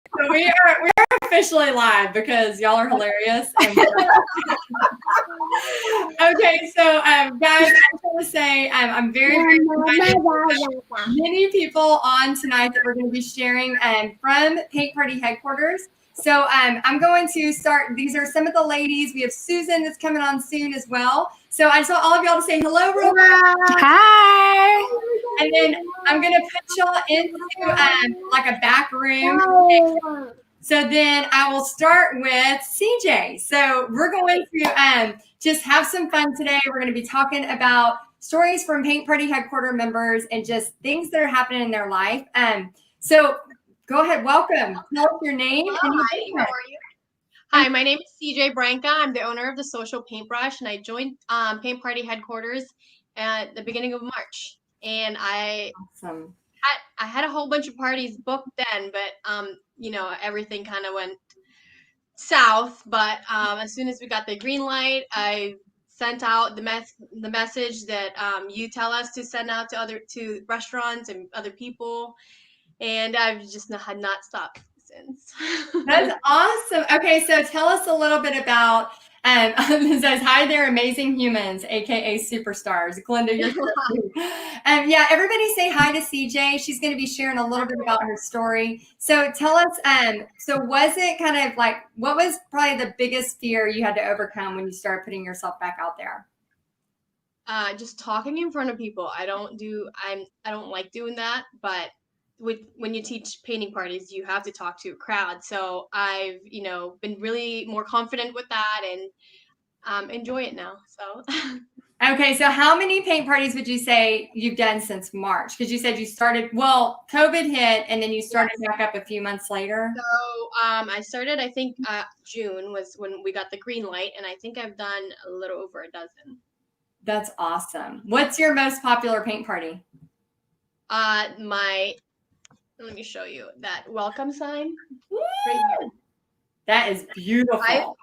So we are officially live because y'all are hilarious. Okay, so guys, I just want to say I'm very, very excited. Many people on tonight that we're going to be sharing from Paint Party headquarters. So I'm going to start. These are some of the ladies. We have Susan that's coming on soon as well. So I just want all of y'all to say hello real quick. Hi. And then I'm going to put y'all into like a back room. So then I will start with CJ. So we're going to just have some fun today. We're going to be talking about stories from Paint Party headquarter members and just things that are happening in their life. So go ahead, welcome. Tell us your name. Hello, Heidi. How are you? Hi, my name is CJ Branca. I'm the owner of the Social Paintbrush, and I joined Paint Party headquarters at the beginning of March. And I had a whole bunch of parties booked then, but everything kind of went south. But as soon as we got the green light, I sent out the message that you tell us to send out to restaurants and other people, and I've just had not stopped since. That's awesome. Okay, so tell us a little bit about it says, hi there, amazing humans, aka superstars. Glenda, you're yeah, everybody say hi to CJ. She's going to be sharing a little bit about her story. So tell us, so was it kind of like, what was probably the biggest fear you had to overcome when you started putting yourself back out there? Just talking in front of people. I don't like doing that, but when you teach painting parties, you have to talk to a crowd. So I've, been really more confident with that and enjoy it now. So. Okay, so how many paint parties would you say you've done since March? Because you said you started, well, COVID hit and then you started back up a few months later. So I started, I think June was when we got the green light, and I think I've done a little over a dozen. That's awesome. What's your most popular paint party? Let me show you that welcome sign. Right here. That is beautiful.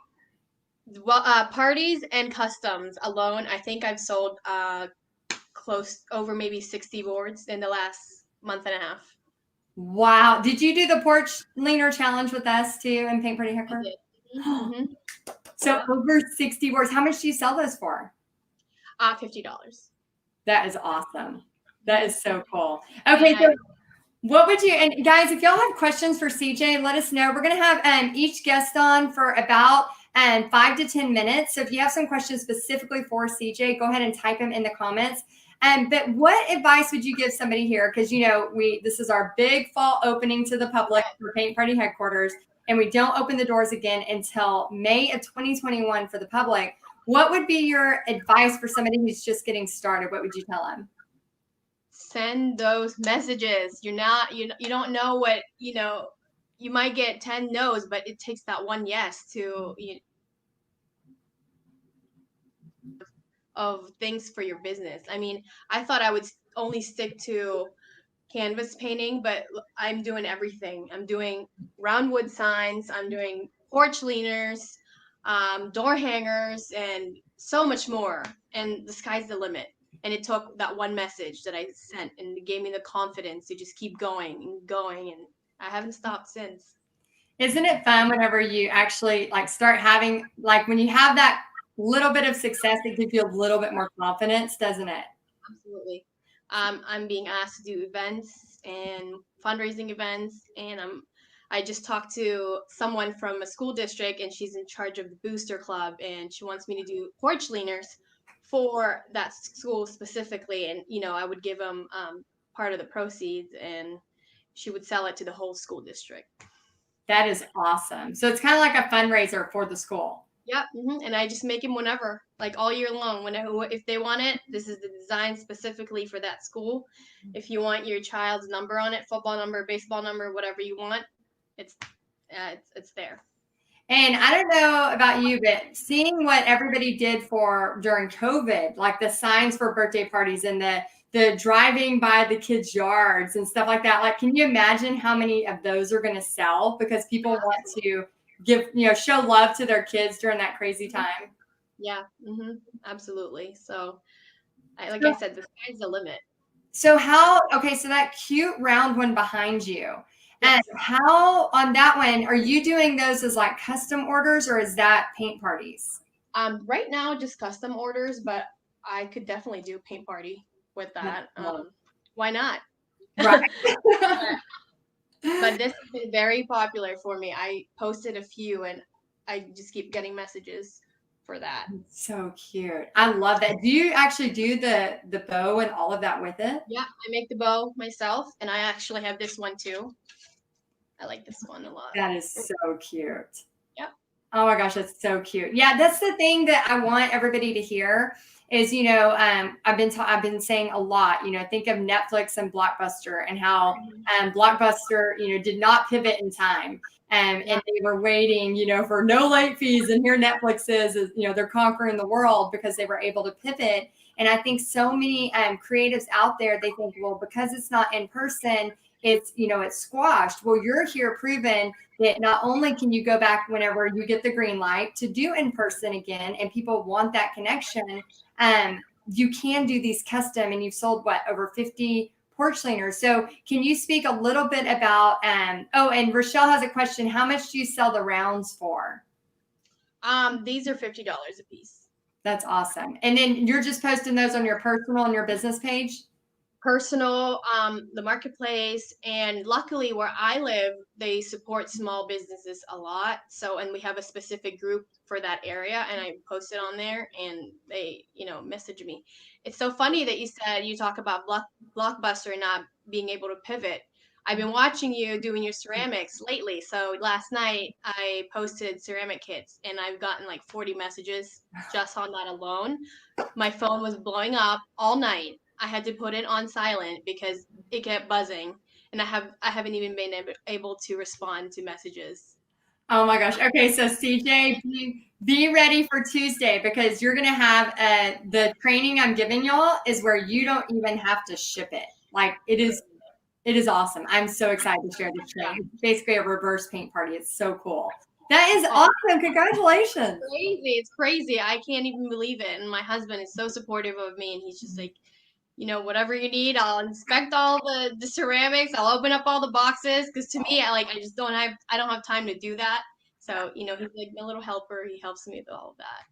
Parties and customs alone, I think I've sold close over maybe 60 boards in the last month and a half. Wow. Did you do the porch leaner challenge with us too in Paint Party headquarters? Mm-hmm. So over 60 boards. How much do you sell those for? $50. That is awesome. That is so cool. Okay, so what would you, and guys, if y'all have questions for CJ, let us know. We're going to have each guest on for about 5 to 10 minutes. So if you have some questions specifically for CJ, go ahead and type them in the comments. But what advice would you give somebody here? Because, this is our big fall opening to the public for Paint Party headquarters, and we don't open the doors again until May of 2021 for the public. What would be your advice for somebody who's just getting started? What would you tell them? Send those messages. You don't know what, you might get 10 no's, but it takes that one yes to, of things for your business. I mean, I thought I would only stick to canvas painting, but I'm doing everything. I'm doing round wood signs. I'm doing porch leaners, door hangers, and so much more. And the sky's the limit. And it took that one message that I sent, and it gave me the confidence to just keep going and going. And I haven't stopped since. Isn't it fun whenever you actually start having, when you have that little bit of success, it gives you a little bit more confidence, doesn't it? Absolutely. I'm being asked to do events and fundraising events, and I just talked to someone from a school district, and she's in charge of the booster club, and she wants me to do porch leaners for that school specifically, and I would give them part of the proceeds, and she would sell it to the whole school district. That is awesome. So it's kind of like a fundraiser for the school. Yep. Mm-hmm. And I just make them whenever, all year long. If they want it, this is the design specifically for that school. If you want your child's number on it, football number, baseball number, whatever you want, it's there. And I don't know about you, but seeing what everybody did during COVID, like the signs for birthday parties and the driving by the kids' yards and stuff like that. Can you imagine how many of those are going to sell because people want to show love to their kids during that crazy time? Yeah, absolutely. So, I said, the sky's the limit. So so that cute round one behind you, And how on that one, are you doing those as like custom orders or is that paint parties? Right now, just custom orders, but I could definitely do a paint party with that. Why not? Right. But this has been very popular for me. I posted a few and I just keep getting messages for that. So cute. I love that. Do you actually do the bow and all of that with it? Yeah, I make the bow myself, and I actually have this one too. I like this one a lot. That is so cute. Yep. Oh my gosh, that's so cute. Yeah, that's the thing that I want everybody to hear is, I've been saying a lot, think of Netflix and Blockbuster and how Blockbuster, did not pivot in time. And they were waiting, for no late fees. And here Netflix is, they're conquering the world because they were able to pivot. And I think so many creatives out there, they think, well, because it's not in person, it's squashed. Well, you're here proven that not only can you go back whenever you get the green light to do in person again, and people want that connection, you can do these custom, and you've sold over 50 porch cleaners. So can you speak a little bit about, and Rochelle has a question. How much do you sell the rounds for? These are $50 a piece. That's awesome. And then you're just posting those on your personal and your business page? Personal, the marketplace, and luckily where I live, they support small businesses a lot. So, and we have a specific group for that area, and I post it on there, and they, message me. It's so funny that you talk about Blockbuster not being able to pivot. I've been watching you doing your ceramics lately. So last night I posted ceramic kits, and I've gotten like 40 messages just on that alone. My phone was blowing up all night. I had to put it on silent because it kept buzzing, and I haven't even been able to respond to messages. Oh my gosh. Okay, so CJ, be ready for Tuesday because you're gonna have the training I'm giving y'all is where you don't even have to ship it. Like it is awesome. I'm so excited to share this training. It's basically a reverse paint party. It's so cool. That is awesome. Congratulations. It's crazy. I can't even believe it. And my husband is so supportive of me, and he's just like, whatever you need, I'll inspect all the ceramics. I'll open up all the boxes. Because to me, I don't have time to do that. So, he's like my little helper. He helps me with all of that.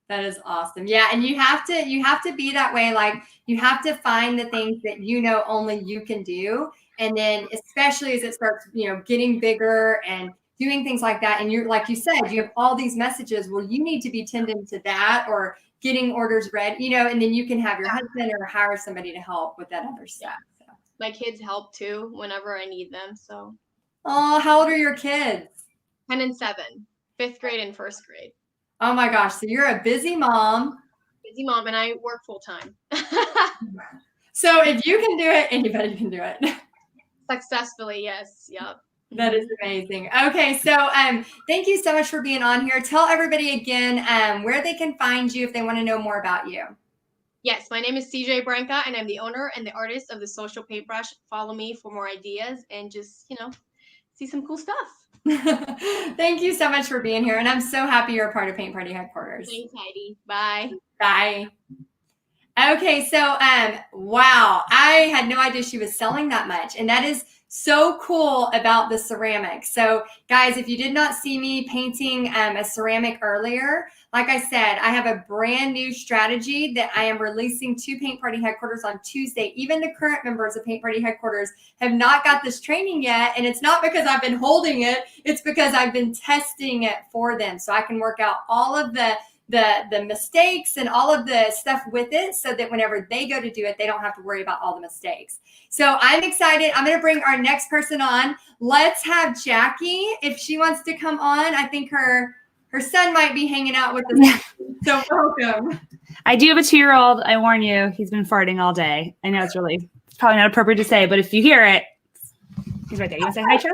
That is awesome. Yeah. And you have to be that way. Like you have to find the things that, only you can do. And then especially as it starts, getting bigger and doing things like that. And you're, like you said, you have all these messages. Well, you need to be tending to that or getting orders read, and then you can have your husband or hire somebody to help with that other stuff. So. My kids help too whenever I need them. So. Oh, how old are your kids? 10 and 7, 5th grade and 1st grade. Oh my gosh. So you're a busy mom. And I work full time. So if you can do it, anybody can do it. Successfully, yes. Yep. That is amazing. Okay, so thank you so much for being on here. Tell everybody again where they can find you if they want to know more about you. Yes, my name is CJ Branca, and I'm the owner and the artist of the Social Paintbrush. Follow me for more ideas and just, see some cool stuff. Thank you so much for being here, and I'm so happy you're a part of Paint Party Headquarters. Thanks, Heidi. Bye. Bye. Okay, so wow, I had no idea she was selling that much, and that is so cool about the ceramic. So guys, if you did not see me painting a ceramic earlier, like I said, I have a brand new strategy that I am releasing to Paint Party Headquarters on Tuesday. Even the current members of Paint Party Headquarters have not got this training yet. And it's not because I've been holding it. It's because I've been testing it for them. So I can work out all of the mistakes and all of the stuff with it so that whenever they go to do it, they don't have to worry about all the mistakes. So I'm excited. I'm going to bring our next person on. Let's have Jackie if she wants to come on. I think her son might be hanging out with us. So welcome. I do have a 2-year-old. I warn you, he's been farting all day. I know it's probably not appropriate to say, but if you hear it, he's right there. You want to say hi, Chad?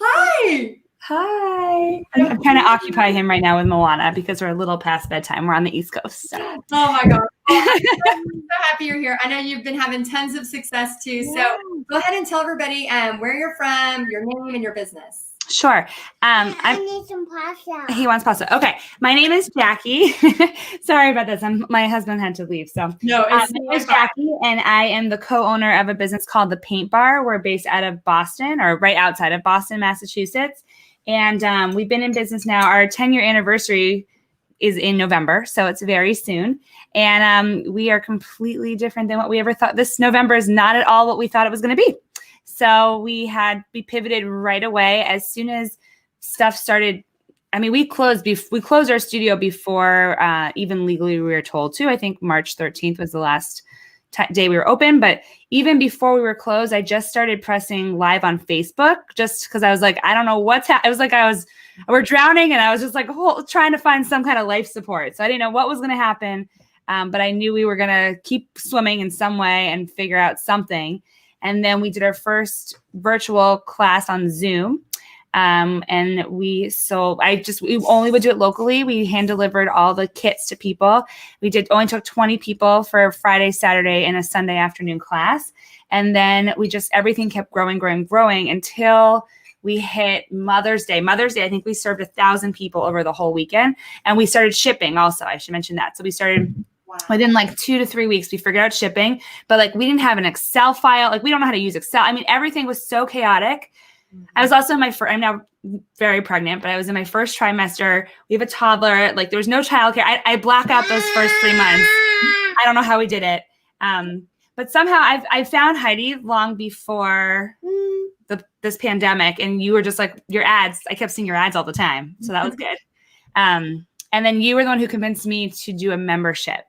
Hi. Hi. I'm trying to occupy him right now with Moana because we're a little past bedtime. We're on the East Coast. So. Oh my God. I'm so happy you're here. I know you've been having tons of success too. So go ahead and tell everybody where you're from, your name, and your business. Sure. I need some pasta. He wants pasta. Okay. My name is Jackie. Sorry about this. My husband had to leave. So no, my name is Jackie, and I am the co-owner of a business called the Paint Bar. We're based out of Boston, or right outside of Boston, Massachusetts. And we've been in business now. Our 10-year anniversary is in November, so it's very soon. And we are completely different than what we ever thought. This November is not at all what we thought it was going to be. So we pivoted right away as soon as stuff started. I mean, we closed our studio before even legally we were told to. I think March 13th was the last day we were open. But even before we were closed, I just started pressing live on Facebook just because I was like, I don't know what's happening. It was like we're drowning, and I was just like trying to find some kind of life support. So I didn't know what was going to happen, but I knew we were going to keep swimming in some way and figure out something. And then we did our first virtual class on Zoom. And we only would do it locally. We hand delivered all the kits to people. We only took 20 people for Friday, Saturday, and a Sunday afternoon class. And then everything kept growing until we hit Mother's Day. Mother's Day, I think we served 1,000 people over the whole weekend. And we started shipping also. I should mention that. So we started within like 2 to 3 weeks, we figured out shipping, but like we didn't have an Excel file. Like we don't know how to use Excel. I mean, everything was so chaotic. I was also I'm now very pregnant, but I was in my first trimester. We have a toddler. Like there was no childcare. I black out those first 3 months. I don't know how we did it. But somehow I found Heidi long before this pandemic, and you were just like your ads. I kept seeing your ads all the time. So that was good. And then you were the one who convinced me to do a membership.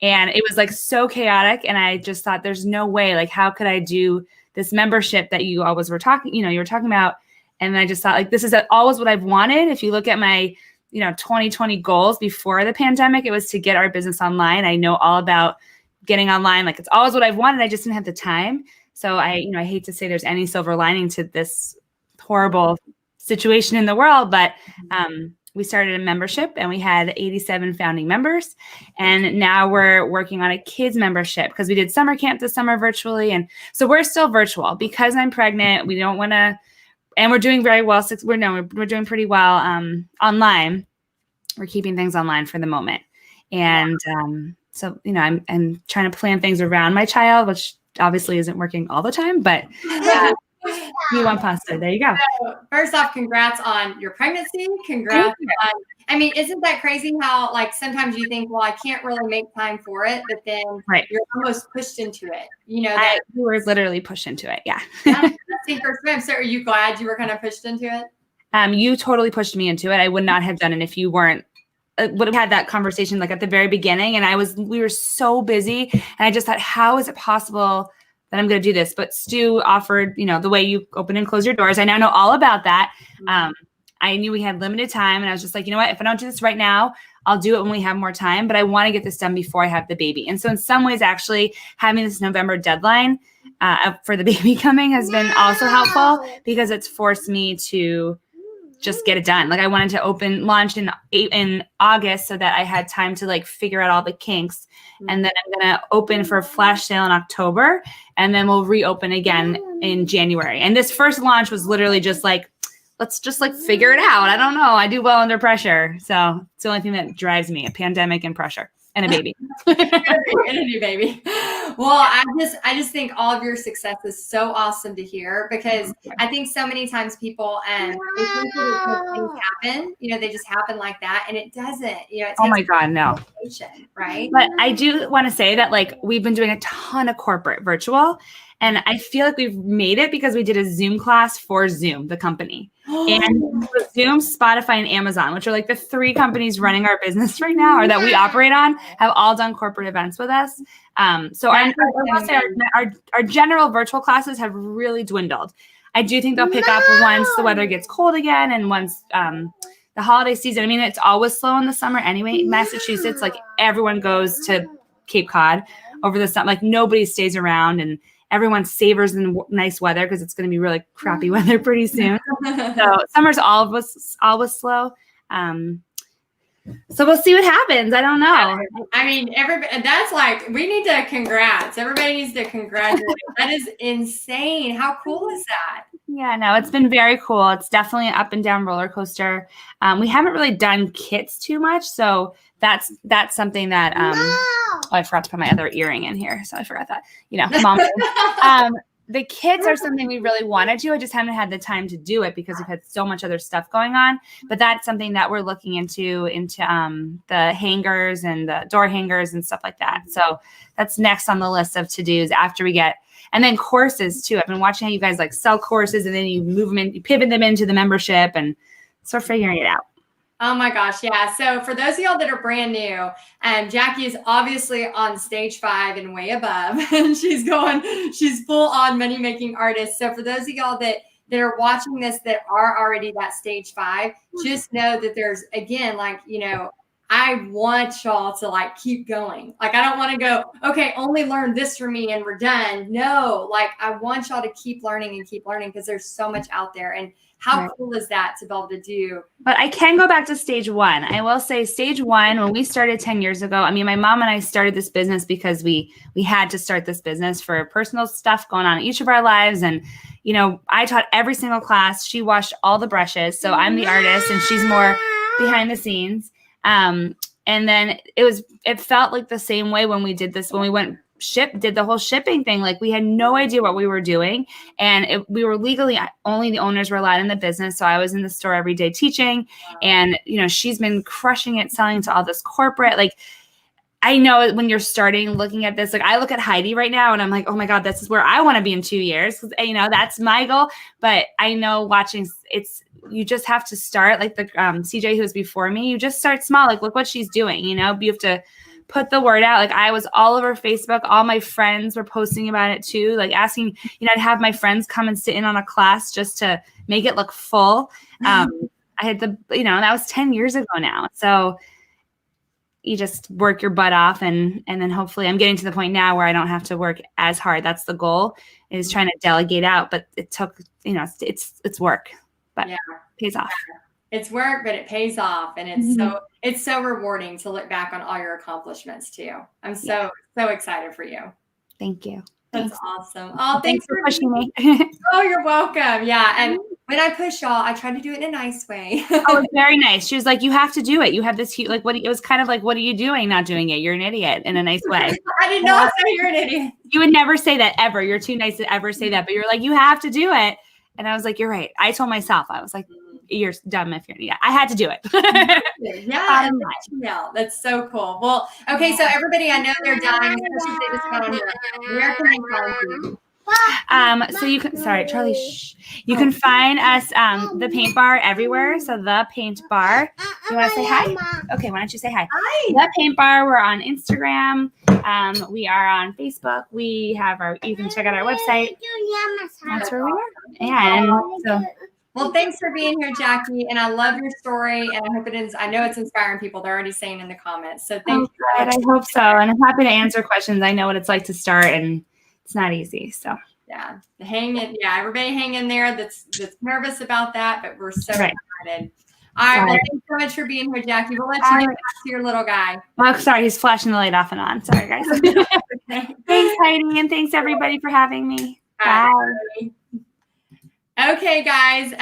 And it was like so chaotic. And I just thought there's no way, like, how could I do this membership that you always were talking, you were talking about. And I just thought like, this is always what I've wanted. If you look at my, 2020 goals before the pandemic, it was to get our business online. I know all about getting online. Like it's always what I've wanted. I just didn't have the time. So I hate to say there's any silver lining to this horrible situation in the world, but, we started a membership and we had 87 founding members. And now we're working on a kids membership because we did summer camp this summer virtually. And so we're still virtual because I'm pregnant. We don't want to, and we're doing very well. We're doing pretty well online. We're keeping things online for the moment. And so, I'm trying to plan things around my child, which obviously isn't working all the time, but you want pasta. There you go. So, first off, congrats on your pregnancy. Congrats on, isn't that crazy how like sometimes you think, well, I can't really make time for it, but then you're almost pushed into it. You were literally pushed into it. Yeah. That's sink or swim. So are you glad you were kind of pushed into it? You totally pushed me into it. I would not have done it if you weren't. Would have had that conversation like at the very beginning, and we were so busy, and I just thought, how is it possible that I'm going to do this? But Stu offered, the way you open and close your doors. I now know all about that. I knew we had limited time, and I was just like, you know what, if I don't do this right now, I'll do it when we have more time, but I want to get this done before I have the baby. And so in some ways, actually having this November deadline for the baby coming has been also helpful because it's forced me to just get it done. Like I wanted to launch in August so that I had time to like figure out all the kinks. And then I'm going to open for a flash sale in October, and then we'll reopen again in January. And this first launch was literally just like, let's just like figure it out. I don't know. I do well under pressure. So it's the only thing that drives me, a pandemic and pressure. And a baby. And a new baby. Well, I just think all of your success is so awesome to hear because I think so many times people they think that things happen, they just happen like that, and it doesn't. It oh my God, no. Right. But I do want to say that like we've been doing a ton of corporate virtual, and I feel like we've made it because we did a Zoom class for Zoom, the company. And Zoom, Spotify, and Amazon, which are like the 3 companies running our business right now or that we operate on, have all done corporate events with us. So our general virtual classes have really dwindled. I do think they'll pick up once the weather gets cold again and once the holiday season. It's always slow in the summer anyway. Massachusetts, like everyone goes to Cape Cod over the summer. Like nobody stays around, and everyone savors the nice weather because it's going to be really crappy weather pretty soon. So summer's always slow. So we'll see what happens. I don't know. Everybody, that's like, we need to congrats. Everybody needs to congratulate. That is insane. How cool is that? Yeah, no, it's been very cool. It's definitely an up and down roller coaster. We haven't really done kits too much, so that's something that oh, I forgot to put my other earring in here, so I forgot that. Mom. The kits are something we really want to do. I just haven't had the time to do it because we've had so much other stuff going on. But that's something that we're looking into the hangers and the door hangers and stuff like that. So that's next on the list of to-dos after we get, and then courses too. I've been watching how you guys like sell courses and then you move them in, you pivot them into the membership, and so we're figuring it out. Oh my gosh, yeah. So for those of y'all that are brand new, Jackie is obviously on stage 5 and way above, and she's full on money making artist. So for those of y'all that are watching this that are already that stage 5, just know that there's, again, like, I want y'all to like keep going. Like, I don't want to go, okay, only learn this from me and we're done. No, like I want y'all to keep learning because there's so much out there. And how cool is that to be able to do? But I can go back to stage 1. I will say stage 1, when we started 10 years ago, I mean, my mom and I started this business because we had to start this business for personal stuff going on in each of our lives. And, I taught every single class. She washed all the brushes. So I'm the artist and she's more behind the scenes. And then it felt like the same way when we did this, when we did the whole shipping thing. Like, we had no idea what we were doing, and we were legally, only the owners were allowed in the business. So I was in the store every day teaching, and she's been crushing it, selling to all this corporate. Like, I know when you're starting looking at this, like I look at Heidi right now and I'm like, oh my God, this is where I want to be in 2 years. That's my goal. But I know you just have to start like the CJ who was before me. You just start small. Like, look what she's doing. You have to put the word out. Like, I was all over Facebook. All my friends were posting about it too. Like, asking, I'd have my friends come and sit in on a class just to make it look full. I had that was 10 years ago now. So you just work your butt off, and then hopefully I'm getting to the point now where I don't have to work as hard. That's the goal, is trying to delegate out. But it took, it's work, but it pays off. It's work, but it pays off. And it's so rewarding to look back on all your accomplishments too. I'm so excited for you. Thank you. That's awesome. Oh, thanks for pushing me. Oh, you're welcome. Yeah. And when I push y'all, I try to do it in a nice way. Oh, it's very nice. She was like, you have to do it. You have this huge, like, it was kind of like, what are you doing not doing it? You're an idiot, in a nice way. I did not say you're an idiot. You would never say that ever. You're too nice to ever say that. But you're like, you have to do it. And I was like, you're right. I told myself, I was like, you're dumb if you're an idiot. I had to do it. Yeah, that's so cool. Well, okay, so everybody, I know they're dying, especially if they just got on here. Where can they find you? So you can, sorry, Charlie, shh. You can find us, the Paint Bar, everywhere. So the Paint Bar. You want to say hi? Okay, why don't you say hi? Hi. The Paint Bar. We're on Instagram. We are on Facebook. We have you can check out our website. That's where we are. Yeah. And so. Well, thanks for being here, Jackie. And I love your story. And I hope I know it's inspiring people. They're already saying in the comments. So thank you. God, I hope so. And I'm happy to answer questions. I know what it's like to start, and it's not easy. So yeah, everybody hang in there. That's nervous about that, but we're so excited. All right, well, thanks so much for being here, Jackie. We'll let you get back to your little guy. Oh, sorry, he's flashing the light off and on. Sorry, guys. Thanks, Heidi, and thanks everybody for having me. Bye. Okay, guys.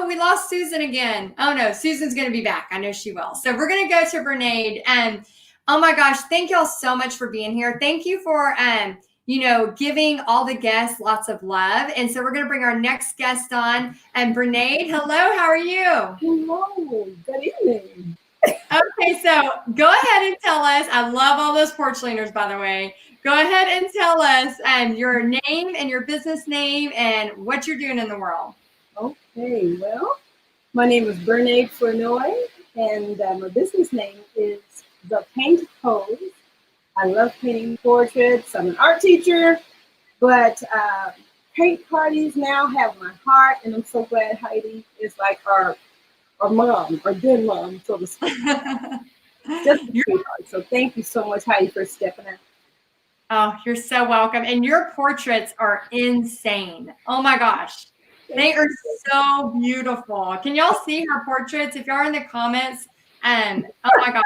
We lost Susan again. Oh no, Susan's going to be back. I know she will. So we're going to go to Bernade. And oh my gosh, thank y'all so much for being here. Thank you for giving all the guests lots of love. And so we're going to bring our next guest on. And Bernade, hello, how are you? Hello, good evening. Okay, so go ahead and tell us. I love all those porch leaners, by the way. Go ahead and tell us your name and your business name and what you're doing in the world. Okay, well, my name is Bernade Flournoy, and my business name is The Paint Pose. I love painting portraits. I'm an art teacher, but paint parties now have my heart, and I'm so glad Heidi is like our mom, our good mom, so to speak. Just a sweetheart. So thank you so much, Heidi, for stepping out. Oh, you're so welcome. And your portraits are insane. Oh my gosh. They are so beautiful. Can y'all see her portraits? If y'all are in the comments, Oh my God.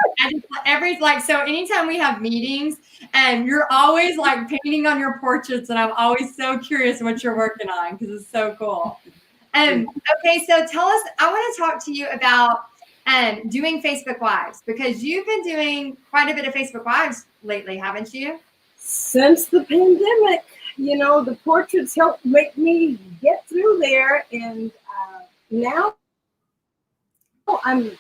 So anytime we have meetings and you're always like painting on your portraits, and I'm always so curious what you're working on because it's so cool. Okay, so tell us, I want to talk to you about doing Facebook Lives, because you've been doing quite a bit of Facebook Lives lately, haven't you? Since the pandemic, the portraits helped make me get through there. And now I'm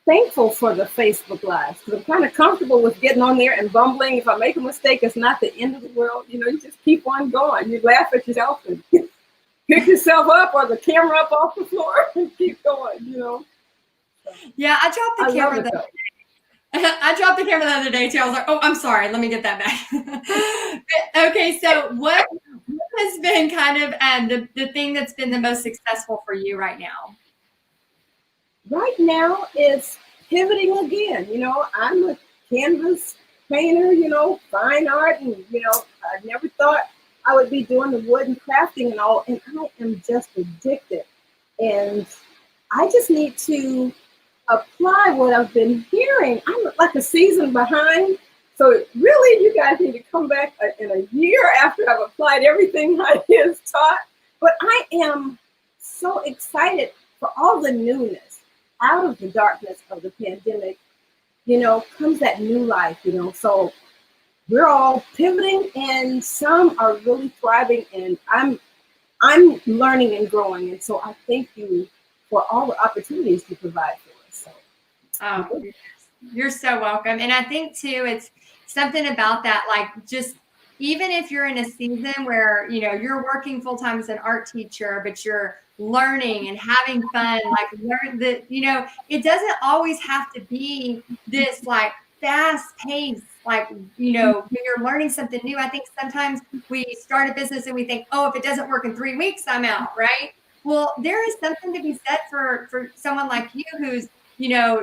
thankful for the Facebook Lives, because I'm kind of comfortable with getting on there and bumbling. If I make a mistake, it's not the end of the world. You just keep on going. You laugh at yourself and pick yourself up or the camera up off the floor and keep going, Yeah, I dropped the camera the other day too. I was like, oh, I'm sorry. Let me get that back. Okay, so what has been kind of the thing that's been the most successful for you right now? Right now is pivoting again. I'm a canvas painter, fine art, and I never thought I would be doing the wood and crafting and all, and I am just addicted. And I just need to apply what I've been hearing. I'm like a season behind. So really, you guys need to come back in a year after I've applied everything Heidi has taught. But I am so excited for all the newness. Out of the darkness of the pandemic, comes that new life, So we're all pivoting, and some are really thriving, and I'm learning and growing. And so I thank you for all the opportunities you provide for us. So you're so welcome. And I think too, it's something about that, like just even if you're in a season where, you're working full time as an art teacher, but you're learning and having fun, like learn that, it doesn't always have to be this like fast pace, like, when you're learning something new. I think sometimes we start a business and we think, oh, if it doesn't work in 3 weeks, I'm out, right? Well, there is something to be said for someone like you who's,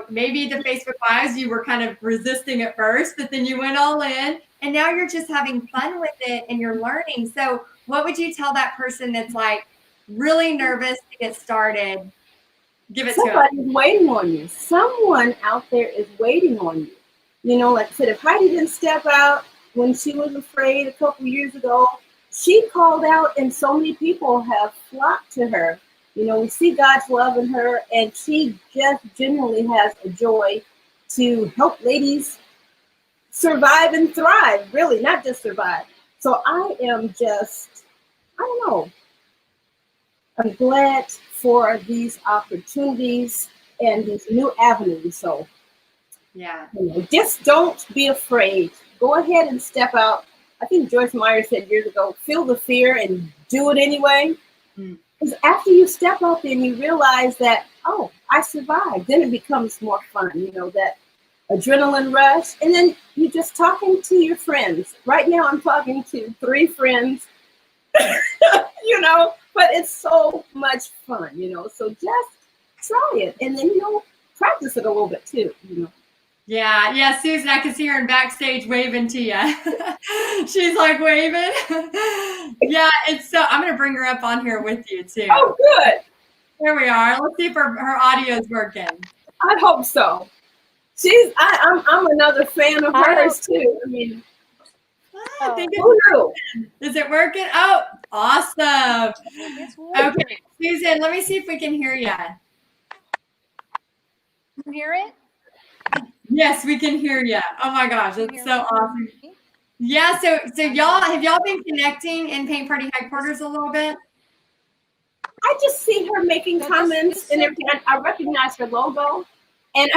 maybe the Facebook Lives, you were kind of resisting at first, but then you went all in, and now you're just having fun with it and you're learning. So what would you tell that person that's like really nervous to get started? Give it to them. Somebody's waiting on you. Someone out there is waiting on you. Like I said, if Heidi didn't step out when she was afraid a couple years ago, she called out, and so many people have flocked to her. We see God's love in her, and she just genuinely has a joy to help ladies survive and thrive, really, not just survive. So I am just, I don't know, I'm glad for these opportunities and these new avenues. So yeah, just don't be afraid. Go ahead and step out. I think Joyce Meyer said years ago, feel the fear and do it anyway. Because after you step out there and you realize that, oh, I survived, then it becomes more fun, that adrenaline rush. And then you're just talking to your friends. Right now I'm talking to 3 friends, but it's so much fun, So just try it, and then practice it a little bit too, Yeah, Susan, I can see her in backstage waving to you. She's like waving. Yeah, I'm going to bring her up on here with you too. Oh, good. Here we are. Let's see if her audio is working. I hope so. I'm another fan of hers too. I mean, I think is it working? Oh, awesome. It's working. Okay, Susan, let me see if we can hear you. You hear it? Yes, we can hear you. Oh my gosh, that's so awesome. Yeah, so y'all, have y'all been connecting in Paint Party headquarters a little bit? I just see her making comments and everything. I recognize her logo, and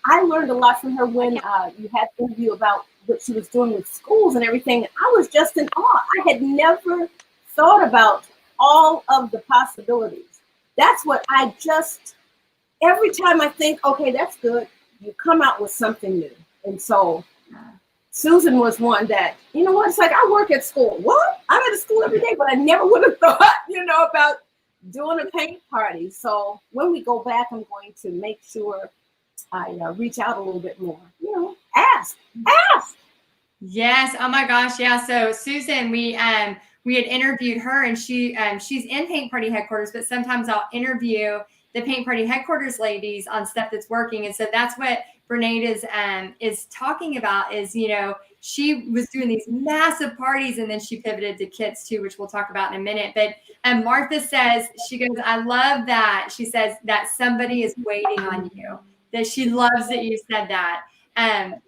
I learned a lot from her when you had the interview about what she was doing with schools and everything. I was just in awe. I had never thought about all of the possibilities. That's what every time I think, okay, that's good, you come out with something new. And so Susan was one that, you know what, it's like I work at school. What? I'm at school every day, but I never would have thought, about doing a paint party. So when we go back, I'm going to make sure I reach out a little bit more. Ask. Yes. Oh my gosh. Yeah. So Susan, we had interviewed her, and she's in Paint Party headquarters, but sometimes I'll interview the Paint Party headquarters ladies on stuff that's working. And so that's what Brene is talking about is, you know, she was doing these massive parties and then she pivoted to kits too, which we'll talk about in a minute. But Martha says, she goes, I love that. She says that somebody is waiting on you, that she loves that you said that.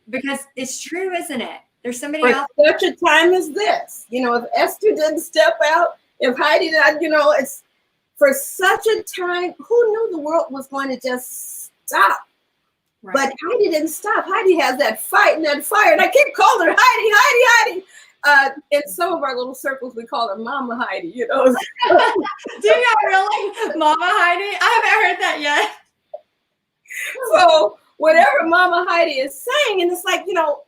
Because it's true, isn't it? There's somebody For else. such a time as this, you know, if Esther didn't step out, if Heidi did, you know, it's for such a time, who knew the world was going to just stop? Right. But Heidi didn't stop. Heidi has that fight and that fire. And I keep calling her Heidi. In some of our little circles, we call her Mama Heidi, you know. Do y'all really? Mama Heidi? I haven't heard that yet. So whatever Mama Heidi is saying, and it's like, you know,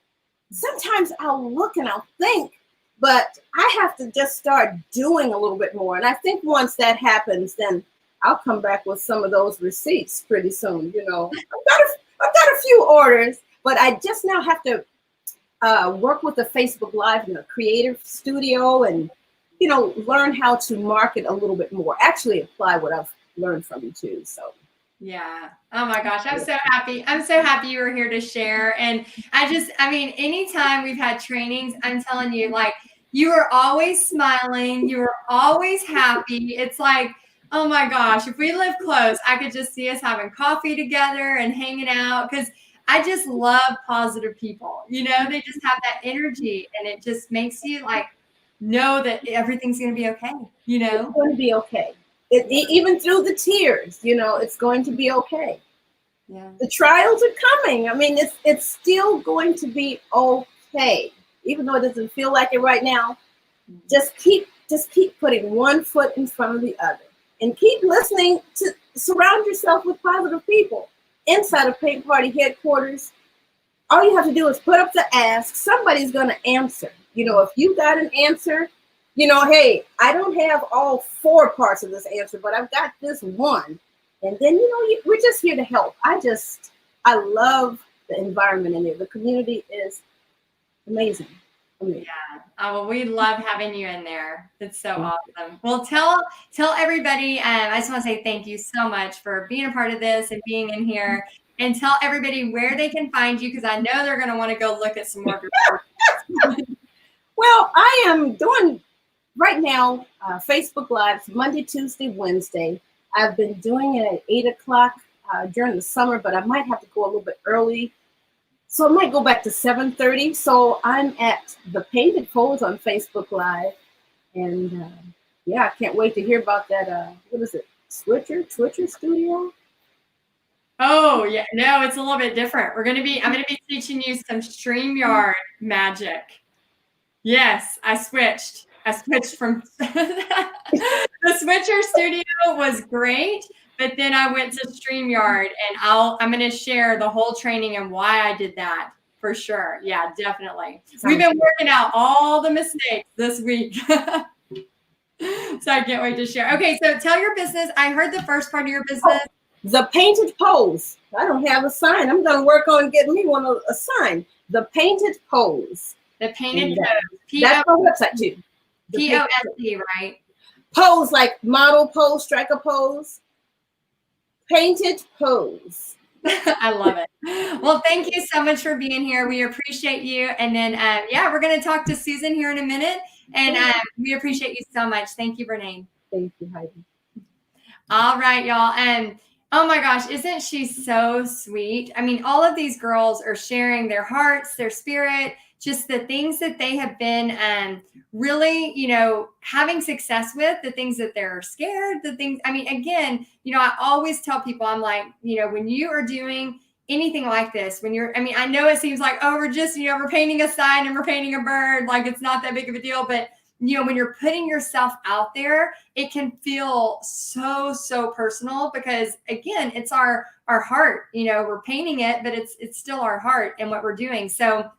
sometimes I'll look and I'll think, but I have to just start doing a little bit more. And I think once that happens, then I'll come back with some of those receipts pretty soon. You know, I've got a few orders, but I just now have to work with the Facebook Live in a creative studio and, you know, learn how to market a little bit more. Actually apply what I've learned from you too. So. Yeah. Oh my gosh. I'm so happy. I'm so happy you were here to share. And I mean, anytime we've had trainings, I'm telling you, like, you are always smiling. You are always happy. It's like, oh my gosh, if we live close, I could just see us having coffee together and hanging out. Because I just love positive people. You know, they just have that energy and it just makes you like know that everything's going to be okay. You know, it's going to be okay. Even through the tears, you know, it's going to be okay. Yeah. The trials are coming. I mean, it's still going to be okay, even though it doesn't feel like it right now. Just keep putting one foot in front of the other, and keep listening to. Surround yourself with positive people inside of Paint Party headquarters. All you have to do is put up the ask. Somebody's going to answer. You know, if you got an answer. You know, hey, I don't have all 4 parts of this answer, but I've got this one. And then, you know, we're just here to help. I love the environment in there. The community is amazing. Yeah. Oh, well, we love having you in there. It's so awesome. Well, tell everybody, I just want to say thank you so much for being a part of this and being in here. And tell everybody where they can find you, because I know they're going to want to go look at some more of your Well, I am doing... Right now, Facebook Lives, Monday, Tuesday, Wednesday. I've been doing it at 8 o'clock during the summer, but I might have to go a little bit early. So I might go back to 7:30. So I'm at the Painted Pose on Facebook Live. And yeah, I can't wait to hear about that. What is it? Twitcher Studio? Oh, yeah. No, it's a little bit different. I'm going to be teaching you some StreamYard magic. Yes, I switched from the Switcher Studio was great, but then I went to StreamYard, and I'm going to share the whole training and why I did that for sure. Yeah, definitely. We've been working out all the mistakes this week. So I can't wait to share. Okay, so tell your business. I heard the first part of your business. Oh, the Painted Pose. I don't have a sign. I'm going to work on getting me a sign. The Painted Pose. The Painted Pose. That's my website too. POSE, right? Pose, like model pose, striker pose. Painted Pose. I love it. Well, thank you so much for being here. We appreciate you. And then, yeah, we're going to talk to Susan here in a minute. And we appreciate you so much. Thank you, Brene. Thank you, Heidi. All right, y'all. And oh my gosh, isn't she so sweet? I mean, all of these girls are sharing their hearts, their spirit, just the things that they have been really, you know, having success with, the things that they're scared, the things, I mean, again, you know, I always tell people, I'm like, you know, when you are doing anything like this, I know it seems like, oh, we're just, you know, we're painting a sign and we're painting a bird, like it's not that big of a deal. But, you know, when you're putting yourself out there, it can feel so, so personal because, again, it's our heart, you know, we're painting it, but it's still our heart and what we're doing. So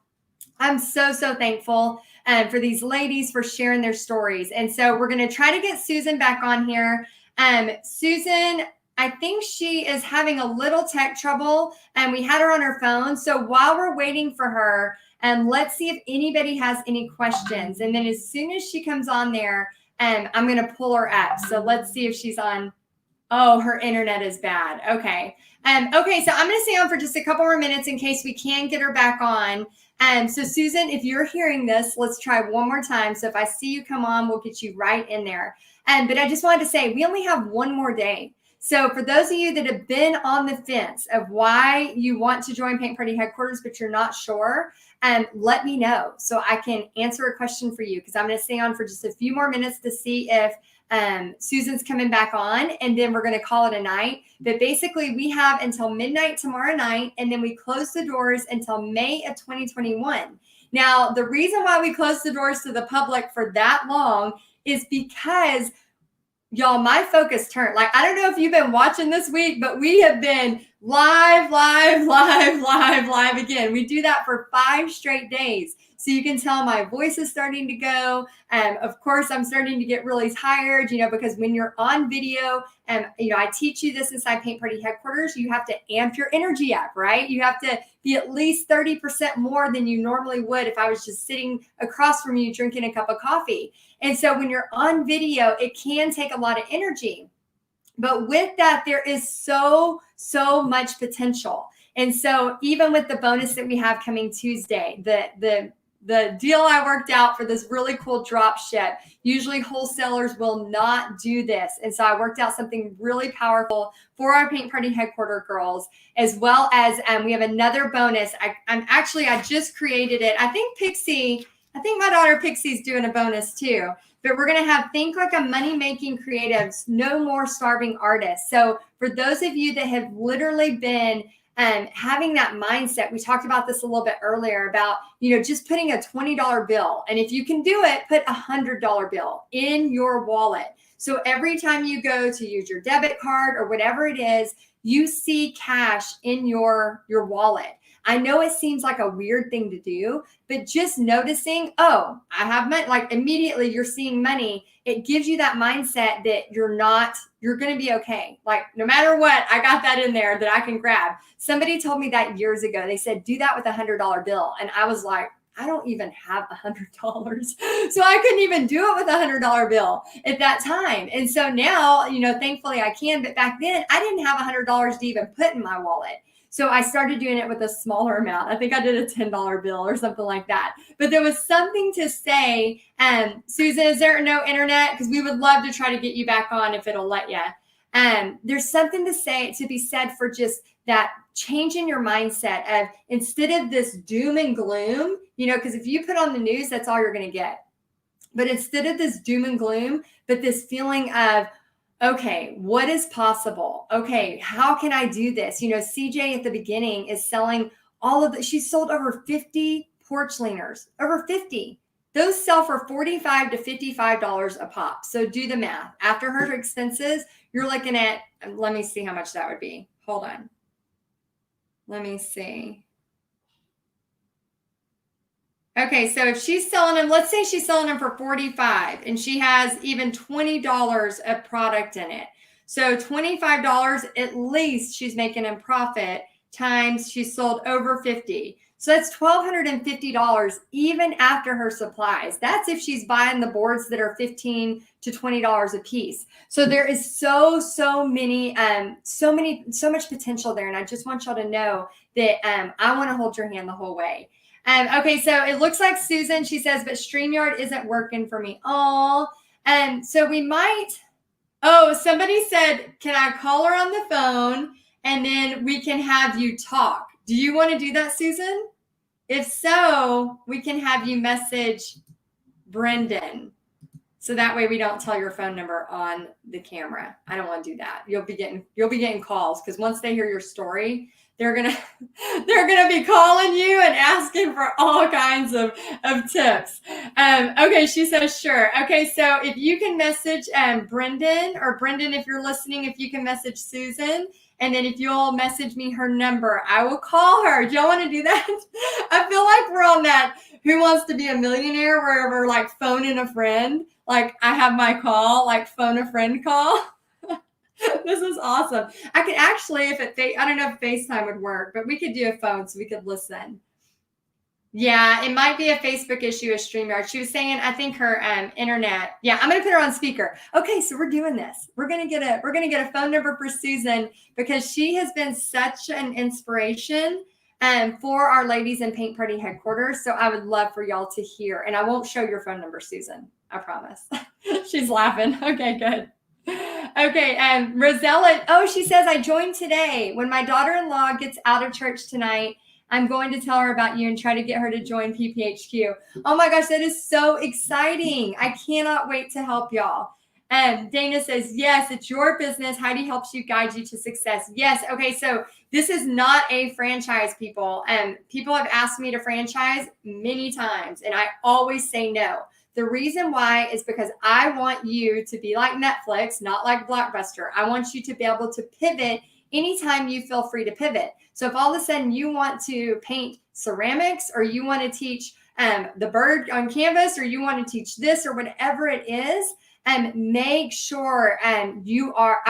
I'm so, so thankful for these ladies for sharing their stories. And so we're going to try to get Susan back on here. Susan, I think she is having a little tech trouble, and we had her on her phone. So while we're waiting for her, let's see if anybody has any questions. And then as soon as she comes on there, I'm going to pull her up. So let's see if she's on. Oh, her internet is bad. Okay. Okay, so I'm going to stay on for just a couple more minutes in case we can get her back on. So Susan, if you're hearing this, let's try one more time. So if I see you come on, we'll get you right in there. But I just wanted to say, we only have one more day. So for those of you that have been on the fence of why you want to join Paint Party Headquarters, but you're not sure, let me know so I can answer a question for you, because I'm going to stay on for just a few more minutes to see if Susan's coming back on, and then we're going to call it a night. But basically, we have until midnight tomorrow night, and then we close the doors until May of 2021. Now, the reason why we close the doors to the public for that long is because, y'all, my focus turned. Like, I don't know if you've been watching this week, but we have been live again. We do that for 5 straight days. So you can tell my voice is starting to go. Of course, I'm starting to get really tired, because when you're on video, I teach you this inside Paint Party Headquarters, you have to amp your energy up, right? You have to be at least 30% more than you normally would if I was just sitting across from you drinking a cup of coffee. And so when you're on video, it can take a lot of energy. But with that, there is so much potential. And so even with the bonus that we have coming Tuesday, the deal I worked out for this really cool drop ship, usually wholesalers will not do this. And so I worked out something really powerful for our Paint Party Headquarter girls, as well as we have another bonus. I just created it. I think my daughter Pixie's doing a bonus too. But we're going to have Think Like a Money-Making Creatives, No More Starving Artists. So for those of you that have literally been having that mindset, we talked about this a little bit earlier about, just putting a $20 bill. And if you can do it, put a $100 bill in your wallet. So every time you go to use your debit card or whatever it is, you see cash in your wallet. I know it seems like a weird thing to do, but just noticing, oh, I have money, like immediately you're seeing money. It gives you that mindset that you're going to be okay. Like no matter what, I got that in there that I can grab. Somebody told me that years ago. They said, do that with a $100 bill. And I was like, I don't even have $100. So I couldn't even do it with a $100 bill at that time. And so now, thankfully I can, but back then I didn't have $100 to even put in my wallet. So I started doing it with a smaller amount. I think I did a $10 bill or something like that. But there was something to say. Susan, is there no internet? Because we would love to try to get you back on if it'll let you. There's something to be said for just that change in your mindset of, instead of this doom and gloom, because if you put on the news, that's all you're going to get. But instead of this doom and gloom, but this feeling of, okay, what is possible? Okay, how can I do this? CJ at the beginning is selling she's sold over 50 porch leaners, over 50. Those sell for $45 to $55 a pop. So do the math. After her expenses, you're looking at, let me see how much that would be. Hold on. Let me see. Okay, so if she's selling them, let's say she's selling them for $45 and she has even $20 of product in it. So $25 at least she's making in profit, times she's sold over 50. So that's $1,250 even after her supplies. That's if she's buying the boards that are $15 to $20 a piece. So there is so much potential there. And I just want y'all to know that I want to hold your hand the whole way. Okay, so it looks like Susan, she says, but StreamYard isn't working for me. So we might, somebody said, can I call her on the phone and then we can have you talk? Do you want to do that, Susan? If so, we can have you message Brendan. So that way we don't tell your phone number on the camera. I don't want to do that. You'll be getting calls, because once they hear your story, they're gonna be calling you and asking for all kinds of tips. Okay, she says sure. Okay, so if you can message Brendan, or Brendan, if you're listening, if you can message Susan, and then if you'll message me her number, I will call her. Do y'all want to do that? I feel like we're on that Who Wants to Be a Millionaire, where we're like phoning a friend. Like I have my call, like phone a friend call. This is awesome. I could actually, I don't know if FaceTime would work, but we could do a phone so we could listen. Yeah, it might be a Facebook issue with StreamYard. She was saying, I think her internet. Yeah, I'm gonna put her on speaker. Okay, so we're doing this. We're gonna get a phone number for Susan because she has been such an inspiration for our ladies in Paint Party headquarters. So I would love for y'all to hear. And I won't show your phone number, Susan. I promise. She's laughing. Okay, good. Okay, Rosella. Oh, she says I joined today. When my daughter-in-law gets out of church tonight, I'm going to tell her about you and try to get her to join PPHQ. Oh my gosh, that is so exciting. I cannot wait to help y'all. Dana says, yes, it's your business. Heidi helps you, guide you to success. Yes. Okay. So this is not a franchise, people. People have asked me to franchise many times, and I always say no. The reason why is because I want you to be like Netflix, not like Blockbuster. I want you to be able to pivot anytime you feel free to pivot. So if all of a sudden you want to paint ceramics, or you want to teach the bird on canvas, or you want to teach this, or whatever it is, make sure I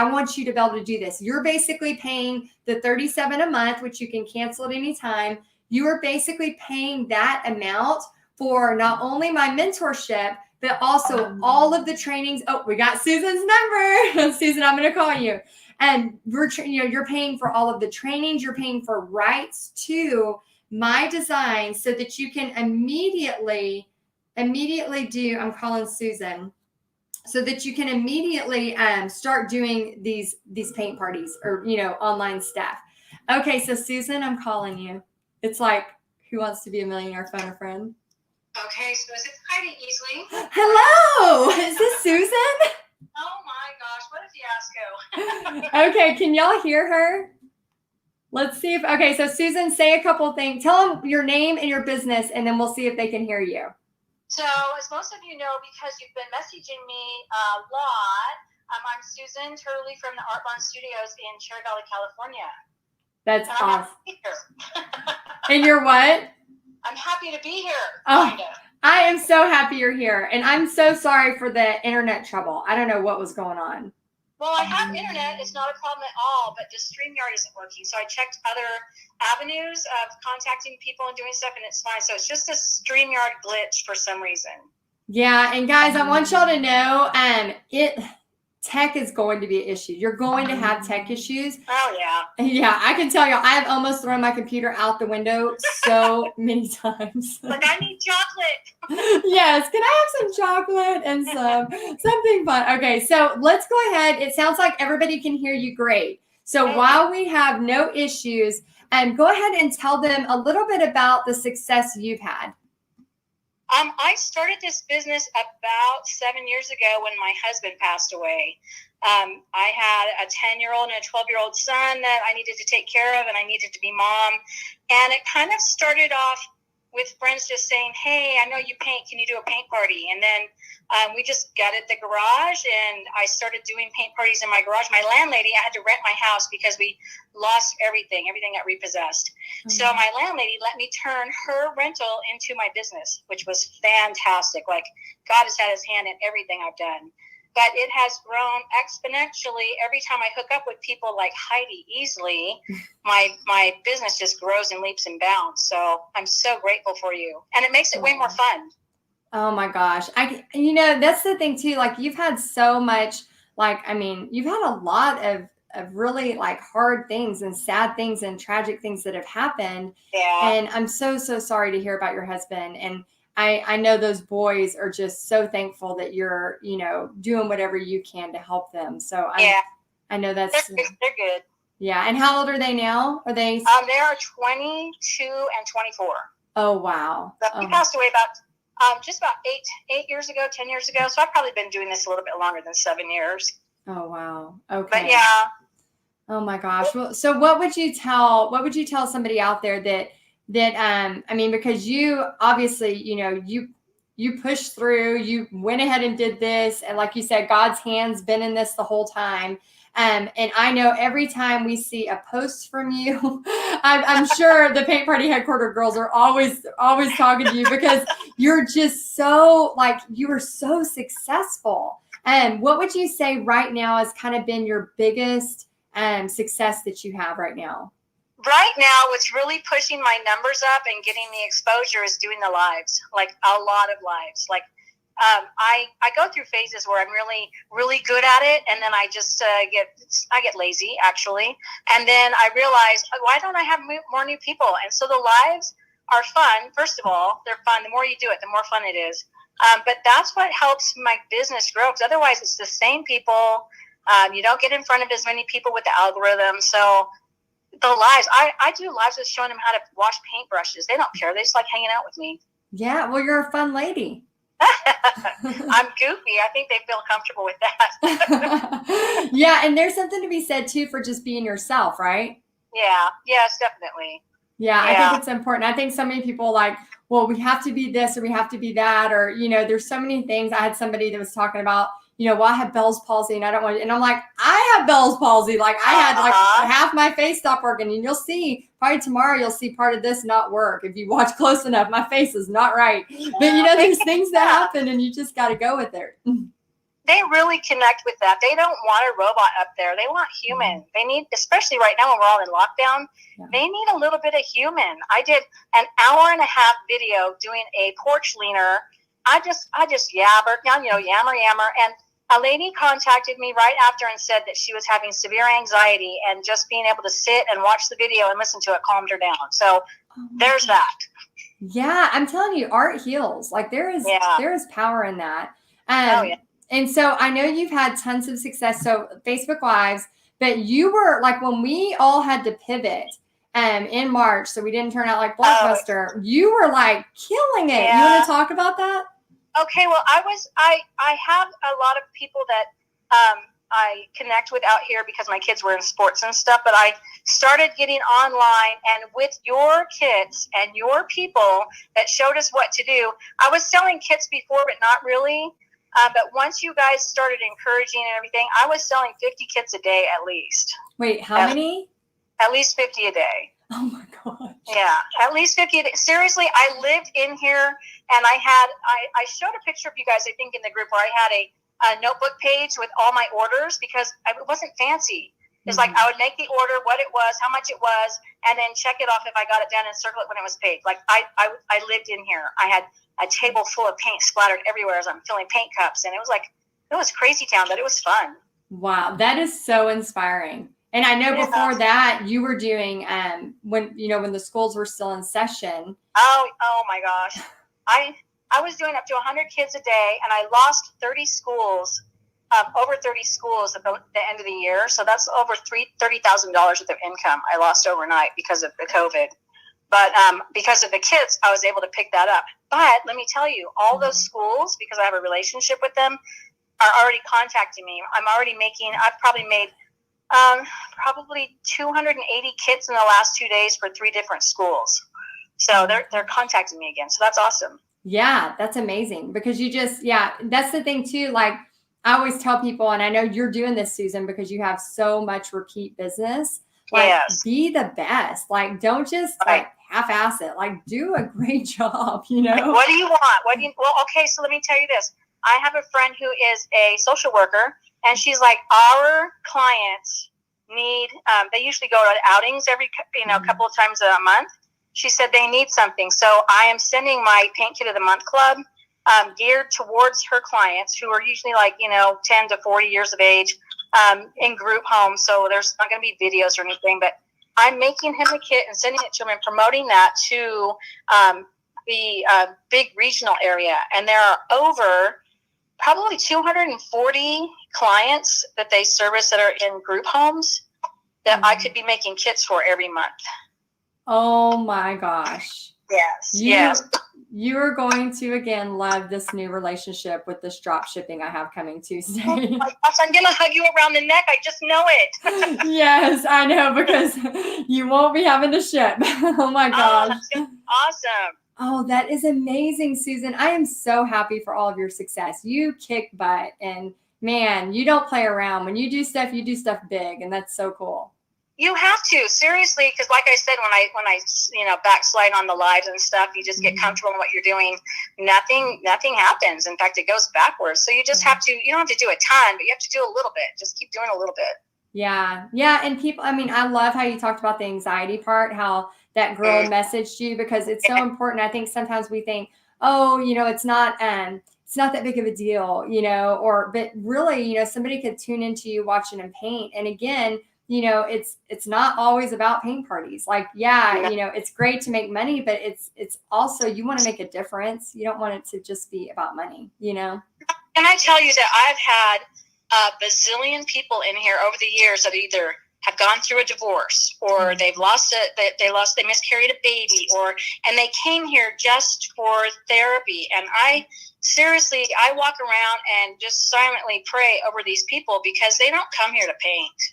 want you to be able to do this. You're basically paying the $37 a month, which you can cancel at any time. You are basically paying that amount for not only my mentorship, but also all of the trainings. Oh, we got Susan's number. Susan, I'm going to call you. And you're paying for all of the trainings. You're paying for rights to my design so that you can immediately do, I'm calling Susan, so that you can immediately start doing these paint parties or, online stuff. Okay, so Susan, I'm calling you. It's like, Who Wants to Be a Millionaire? Phone a friend. Okay, so is it Heidi Easley? Hello, is this Susan? Oh my gosh, what a fiasco. Okay, can y'all hear her? Let's see if, okay, so Susan, say a couple things. Tell them your name and your business, and then we'll see if they can hear you. So, as most of you know, because you've been messaging me a lot, I'm Susan Turley from the Art Bond Studios in Cherry Valley, California. That's awesome. And you're what? I'm happy to be here. Oh, kind of. I am so happy you're here. And I'm so sorry for the internet trouble. I don't know what was going on. Well, I have internet. It's not a problem at all, but just StreamYard isn't working. So I checked other avenues of contacting people and doing stuff, and it's fine. So it's just a StreamYard glitch for some reason. Yeah, and guys, I want y'all to know tech is going to be an issue. You're going to have tech issues. Oh, yeah. Yeah, I can tell you, I have almost thrown my computer out the window so many times. Like, I need chocolate. Yes, can I have some chocolate and something fun? Okay, so let's go ahead. It sounds like everybody can hear you great. So while we have no issues, go ahead and tell them a little bit about the success you've had. I started this business about 7 years ago when my husband passed away. I had a 10-year-old and a 12-year-old son that I needed to take care of, and I needed to be mom. And it kind of started off with friends just saying, hey, I know you paint. Can you do a paint party? And then we just gutted the garage, and I started doing paint parties in my garage. My landlady, I had to rent my house because we lost everything. Everything got repossessed. Mm-hmm. So my landlady let me turn her rental into my business, which was fantastic. Like, God has had his hand in everything I've done. But it has grown exponentially. Every time I hook up with people like Heidi Easley, my business just grows and leaps and bounds. So I'm so grateful for you. And it makes it way more fun. Oh my gosh. That's the thing too. Like, you've had so much, you've had a lot of really hard things and sad things and tragic things that have happened. Yeah. And I'm so sorry to hear about your husband. And I know those boys are just so thankful that you're, doing whatever you can to help them. So I know that's they're good. Yeah. And how old are they now? Are they? They are 22 and 24. Oh, wow. He passed away about just about 8 years ago, 10 years ago. So I've probably been doing this a little bit longer than 7 years. Oh, wow. Okay. But yeah. Oh my gosh. Well, so what would you tell somebody out there that because you obviously, you pushed through, you went ahead and did this. And like you said, God's hand's been in this the whole time. And I know every time we see a post from you, I'm sure the Paint Party Headquarter girls are always talking to you because you're just so you are so successful. And what would you say right now has kind of been your biggest success that you have right now? Right now, what's really pushing my numbers up and getting the exposure is doing the lives, like a lot of lives. Like I go through phases where I'm really, really good at it, and then I just get lazy, actually. And then I realize, why don't I have more new people? And so the lives are fun. First of all, they're fun. The more you do it, the more fun it is. But that's what helps my business grow, because otherwise it's the same people. You don't get in front of as many people with the algorithm. So the lives, I do lives with showing them how to wash paintbrushes. They don't care. They just like hanging out with me. Yeah, well, you're a fun lady. I'm goofy. I think they feel comfortable with that. Yeah, and there's something to be said too for just being yourself, right? Yeah, yes, definitely. Yeah, I think it's important. I think so many people like, well, we have to be this or we have to be that, or, there's so many things. I had somebody that was talking about, well, I have Bell's palsy and I don't want to, and I'm like, I have Bell's palsy. Like I had like half my face stop working, and you'll see probably tomorrow, you'll see part of this not work. If you watch close enough, my face is not right. But there's things that happen and you just got to go with it. They really connect with that. They don't want a robot up there. They want human. They need, especially right now when we're all in lockdown, they need a little bit of human. I did an 1.5-hour video doing a porch leaner. I just yammer, and a lady contacted me right after and said that she was having severe anxiety, and just being able to sit and watch the video and listen to it calmed her down. So there's that. Yeah, I'm telling you, art heals. Like there is power in that. And so I know you've had tons of success. So Facebook Lives, but you were like, when we all had to pivot in March, so we didn't turn out like Blockbuster, you were like killing it. You want to talk about that? Okay, well, I have a lot of people that I connect with out here because my kids were in sports and stuff, but I started getting online, and with your kits and your people that showed us what to do. I was selling kits before, but not really. But once you guys started encouraging and everything, I was selling 50 kits a day at least. Wait, how many? At least 50 a day. Oh my gosh. Yeah, at least 50 a day. Seriously, I lived in here, and I showed a picture of you guys, I think, in the group, where I had a notebook page with all my orders, because it wasn't fancy. It's like I would make the order, what it was, how much it was, and then check it off if I got it done and circle it when it was paid. Like I lived in here. I had a table full of paint splattered everywhere as I'm filling paint cups, and it was crazy town, but it was fun. Wow, that is so inspiring. And I know before that you were doing when the schools were still in session. Oh my gosh. I was doing up to 100 kids a day, and I lost 30 schools. Over 30 schools at the end of the year. So that's over $30,000 worth of income I lost overnight because of the COVID. But because of the kids, I was able to pick that up. But let me tell you, all those schools, because I have a relationship with them, are already contacting me. I've probably made probably 280 kits in the last 2 days for 3 different schools. So they're contacting me again. So that's awesome. Yeah, that's amazing, because that's the thing too. Like, I always tell people, and I know you're doing this, Susan, because you have so much repeat business. Like, be the best. Like, don't just like half-ass it. Like, do a great job. What do you want? Well, okay. So let me tell you this. I have a friend who is a social worker, and she's like, our clients need. They usually go to outings every couple of times a month. She said they need something, so I am sending my Paint Kit of the Month Club. Geared towards her clients, who are usually like 10 to 40 years of age, in group homes. So there's not going to be videos or anything, but I'm making him a kit and sending it to him and promoting that to the big regional area. And there are over probably 240 clients that they service that are in group homes that I could be making kits for every month. Oh my gosh. Yes. You are going to, again, love this new relationship with this drop shipping I have coming Tuesday. Oh my gosh, I'm going to hug you around the neck. I just know it. Yes, I know, because you won't be having to ship. Oh my gosh. Oh, awesome. Oh, that is amazing, Susan. I am so happy for all of your success. You kick butt, and man, you don't play around. When you do stuff big, and that's so cool. You have to, seriously, because like I said, when I backslide on the lives and stuff, you just get comfortable in what you're doing. Nothing happens. In fact, it goes backwards. So you just have to. You don't have to do a ton, but you have to do a little bit. Just keep doing a little bit. Yeah. Yeah. And people, I mean, I love how you talked about the anxiety part, how that girl messaged you, because it's so important. I think sometimes we think, oh, it's not that big of a deal, but really, somebody could tune into you watching them paint. And again, it's not always about paint parties. Like, yeah, it's great to make money, but it's also, you want to make a difference. You don't want it to just be about money, Can I tell you that I've had a bazillion people in here over the years that either have gone through a divorce, or they miscarried a baby, and they came here just for therapy. And I walk around and just silently pray over these people, because they don't come here to paint.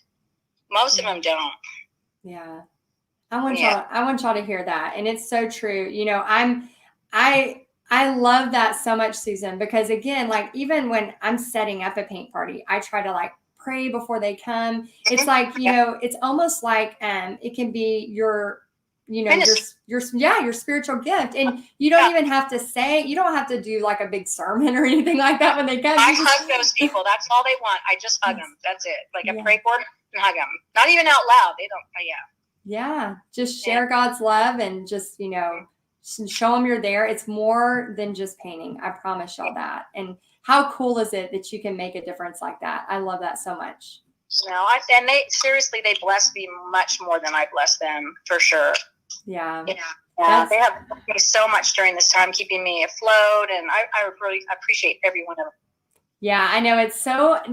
Most of them don't. Yeah. I want y'all to hear that. And it's so true. I love that so much, Susan, because again, like, even when I'm setting up a paint party, I try to like pray before they come. It's like, it's almost like it can be your spiritual gift. And you don't even have to you don't have to do like a big sermon or anything like that when they come. I hug those people. That's all they want. I just hug them. That's it. Like, I pray for them and hug them. Not even out loud. They don't. Yeah. Just share God's love and just, show them you're there. It's more than just painting. I promise y'all that. And how cool is it that you can make a difference like that? I love that so much. And they bless me much more than I bless them, for sure. Yeah. They have blessed me so much during this time, keeping me afloat. And I really appreciate every one of them. Yeah, I know.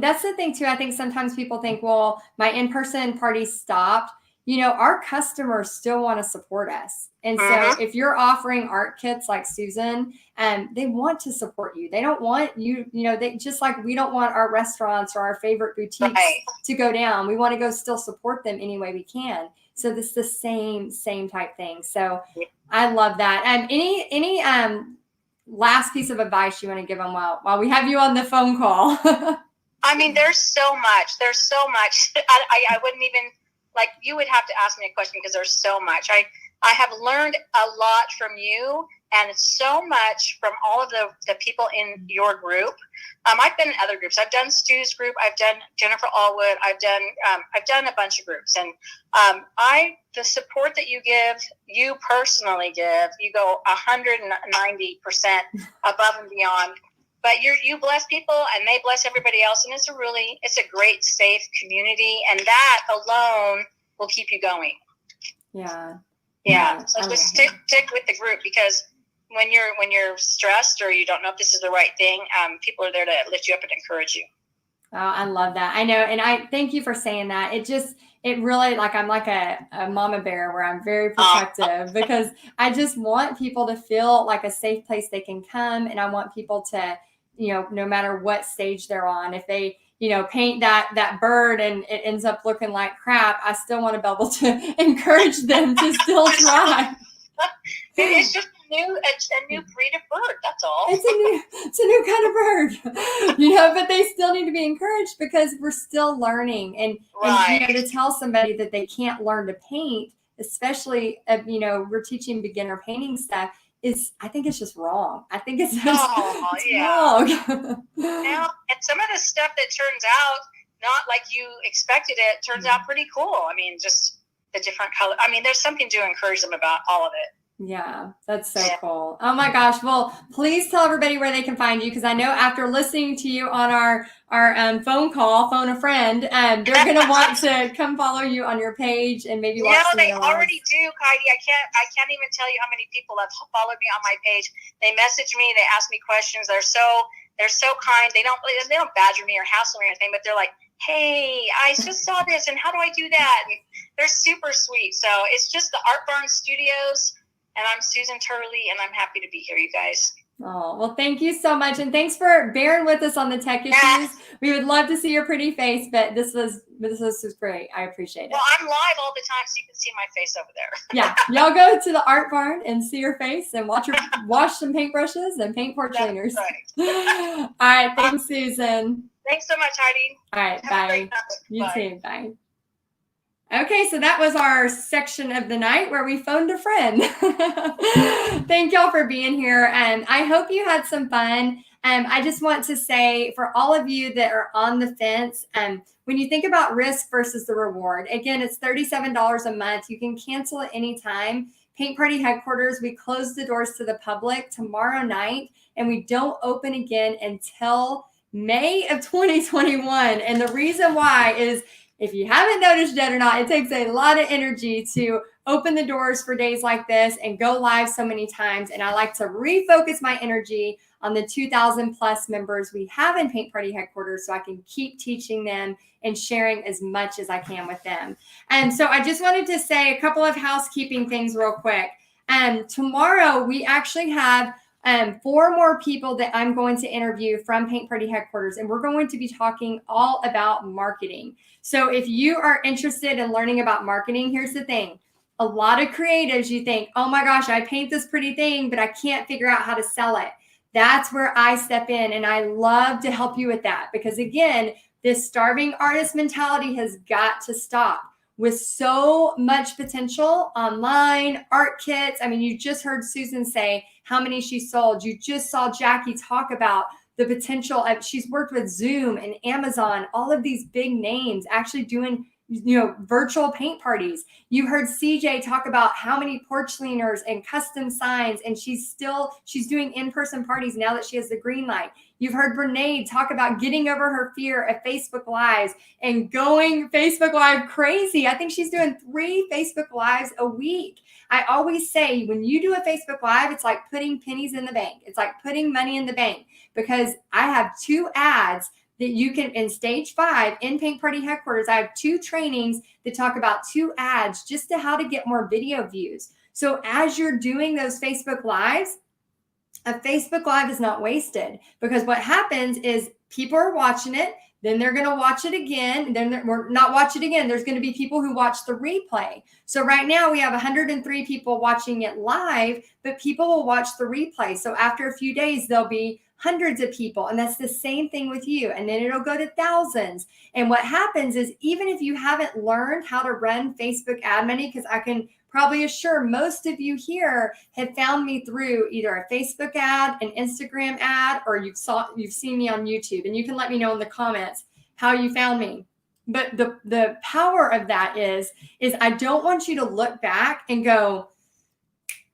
That's the thing too. I think sometimes people think, well, my in-person party stopped. Our customers still want to support us. And so if you're offering art kits like Susan, they want to support you. They don't want you, they just like, we don't want our restaurants or our favorite boutiques to go down. We want to go still support them any way we can. So this is the same type thing. So I love that. Any last piece of advice you want to give them while we have you on the phone call? I mean, there's so much. I wouldn't even, like, you would have to ask me a question, because there's so much. I have learned a lot from you, and so much from all of the people in your group. I've been in other groups. I've done Stu's group. I've done Jennifer Allwood. I've done a bunch of groups, and the support that you personally give, you go 190% above and beyond. But you bless people, and they bless everybody else, and it's a great, safe community, and that alone will keep you going. Yeah. So just stick with the group, because when you're stressed or you don't know if this is the right thing, people are there to lift you up and encourage you. Oh, I love that. I know, and I thank you for saying that. It really, like, I'm like a mama bear, where I'm very protective, because I just want people to feel like a safe place they can come, and I want people to, no matter what stage they're on, if they, paint that bird and it ends up looking like crap, I still want to be able to encourage them to still try. It's just a new breed of bird. That's all. It's a new kind of bird, but they still need to be encouraged, because we're still learning. And to tell somebody that they can't learn to paint, especially, we're teaching beginner painting stuff, I think it's just wrong. I think it's wrong. Now, and some of the stuff that turns out not like you expected it turns out pretty cool. I mean, just the different color. I mean, there's something to encourage them about all of it. Yeah, that's so cool. Oh my gosh. Well, please tell everybody where they can find you, because I know after listening to you on our phone call, phone a friend, they're going to want to come follow you on your page and maybe watch some they already do, Heidi. I can't even tell you how many people have followed me on my page. They message me, they ask me questions. They're so kind. They don't badger me or hassle me or anything, but they're like, hey, I just saw this, and how do I do that? And they're super sweet. So it's just the Art Barn Studios. And I'm Susan Turley, and I'm happy to be here, you guys. Oh, well, thank you so much. And thanks for bearing with us on the tech issues. We would love to see your pretty face, but this was great. I appreciate it. Well, I'm live all the time, so you can see my face over there. Yeah. Y'all go to the Art Barn and see your face and wash some paintbrushes and paint cleaners. Right. All right. Thanks, Susan. Thanks so much, Heidi. All right. Have bye. You too. Bye. Okay, so that was our section of the night where we phoned a friend. Thank y'all for being here, and I hope you had some fun. I just want to say for all of you that are on the fence, when you think about risk versus the reward, again, it's $37 a month. You can cancel at any time. Paint Party headquarters, we close the doors to the public tomorrow night, and we don't open again until May of 2021. And the reason why is, if you haven't noticed yet or not, it takes a lot of energy to open the doors for days like this and go live so many times. And I like to refocus my energy on the 2,000 plus members we have in Paint Party headquarters so I can keep teaching them and sharing as much as I can with them. And so I just wanted to say a couple of housekeeping things real quick. Tomorrow we actually have 4 more people that I'm going to interview from Paint Party headquarters, and we're going to be talking all about marketing. So if you are interested in learning about marketing, here's the thing. A lot of creatives, you think, oh my gosh, I paint this pretty thing, but I can't figure out how to sell it. That's where I step in, and I love to help you with that, because again, this starving artist mentality has got to stop. With so much potential online, art kits. I mean, you just heard Susan say how many she sold. You just saw Jackie talk about the potential of, she's worked with Zoom and Amazon, all of these big names actually doing, virtual paint parties. You heard CJ talk about how many porch leaners and custom signs, and she's doing in-person parties now that she has the green light. You've heard Brene talk about getting over her fear of Facebook Lives and going Facebook Live crazy. I think she's doing 3 Facebook Lives a week. I always say, when you do a Facebook Live, it's like putting pennies in the bank. It's like putting money in the bank, because I have 2 ads that you can, in stage 5 in Paint Party headquarters, I have 2 trainings that talk about 2 ads just to how to get more video views. So as you're doing those Facebook Lives, a Facebook Live is not wasted, because what happens is people are watching it, then they're going to watch it again, we're not watch it again. There's going to be people who watch the replay. So right now we have 103 people watching it live, but people will watch the replay. So after a few days, there'll be hundreds of people, and that's the same thing with you. And then it'll go to thousands. And what happens is, even if you haven't learned how to run Facebook ad money, because I can probably assure most of you here have found me through either a Facebook ad, an Instagram ad, or you've seen me on YouTube, and you can let me know in the comments how you found me. But the power of that is I don't want you to look back and go,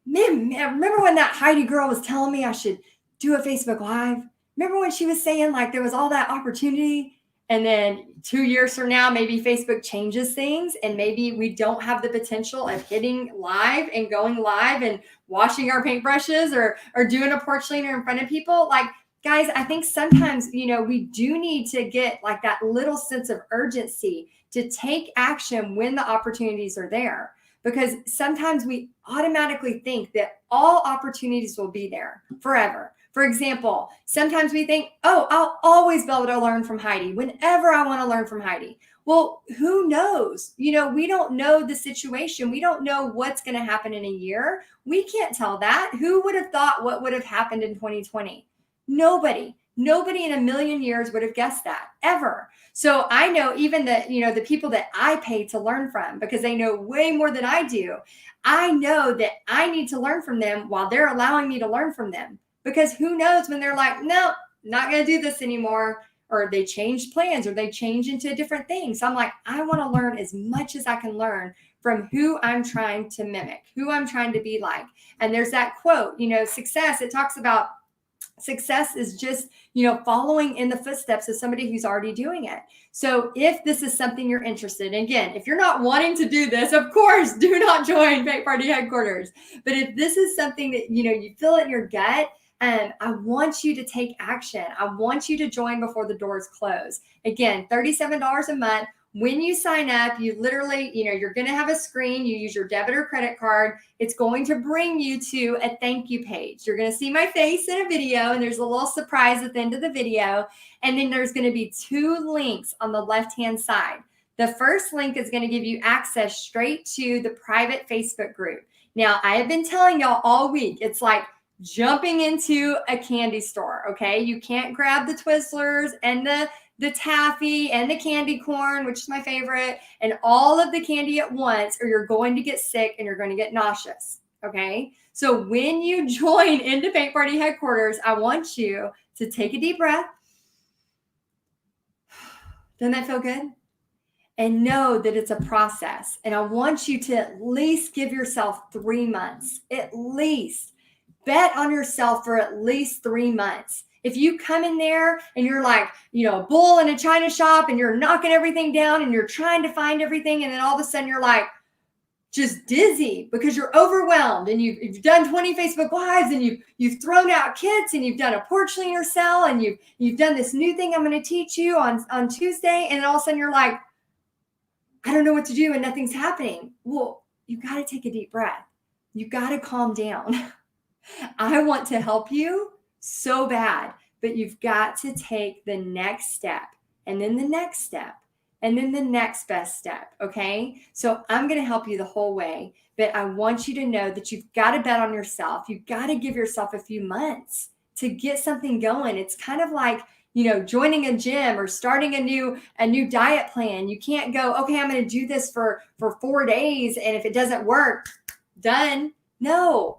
man, remember when that Heidi girl was telling me I should do a Facebook Live? Remember when she was saying like there was all that opportunity? And then 2 years from now, maybe Facebook changes things, and maybe we don't have the potential of hitting live and going live and washing our paintbrushes or doing a porch cleaner in front of people. Like, guys, I think sometimes, we do need to get like that little sense of urgency to take action when the opportunities are there. Because sometimes we automatically think that all opportunities will be there forever. For example, sometimes we think, oh, I'll always be able to learn from Heidi whenever I want to learn from Heidi. Well, who knows? We don't know the situation. We don't know what's going to happen in a year. We can't tell that. Who would have thought what would have happened in 2020? Nobody in a million years would have guessed that, ever. So I know even the people that I pay to learn from, because they know way more than I do, I know that I need to learn from them while they're allowing me to learn from them. Because who knows when they're like, no, not going to do this anymore, or they change plans, or they change into a different thing. So I'm like, I want to learn as much as I can learn from who I'm trying to mimic, who I'm trying to be like. And there's that quote, success, it talks about success is just, following in the footsteps of somebody who's already doing it. So if this is something you're interested in, again, if you're not wanting to do this, of course, do not join Paint Party headquarters. But if this is something that, you feel in your gut, and I want you to take action. I want you to join before the doors close. Again, $37 a month. When you sign up, you literally, you're going to have a screen. You use your debit or credit card. It's going to bring you to a thank you page. You're going to see my face in a video, and there's a little surprise at the end of the video. And then there's going to be 2 links on the left-hand side. The first link is going to give you access straight to the private Facebook group. Now, I have been telling y'all all week, it's like jumping into a candy store, okay? You can't grab the Twizzlers and the taffy and the candy corn, which is my favorite, and all of the candy at once, or you're going to get sick and you're going to get nauseous, Okay. So when you join into Paint Party headquarters, I want you to take a deep breath. Doesn't that feel good? And know that it's a process. And I want you to at least give yourself 3 months, at least. Bet on yourself for at least 3 months. If you come in there and you're like, a bull in a china shop and you're knocking everything down and you're trying to find everything, and then all of a sudden you're like just dizzy because you're overwhelmed, and you've done 20 Facebook Lives, and you've thrown out kits, and you've done a porch cleaner sale, and you've done this new thing I'm going to teach you on Tuesday, and then all of a sudden you're like, I don't know what to do and nothing's happening. Well, you got to take a deep breath. You got to calm down. I want to help you so bad, but you've got to take the next step, and then the next step, and then the next best step. Okay. So I'm going to help you the whole way, but I want you to know that you've got to bet on yourself. You've got to give yourself a few months to get something going. It's kind of like, joining a gym or starting a new diet plan. You can't go, okay, I'm going to do this for 4 days, and if it doesn't work, done. No,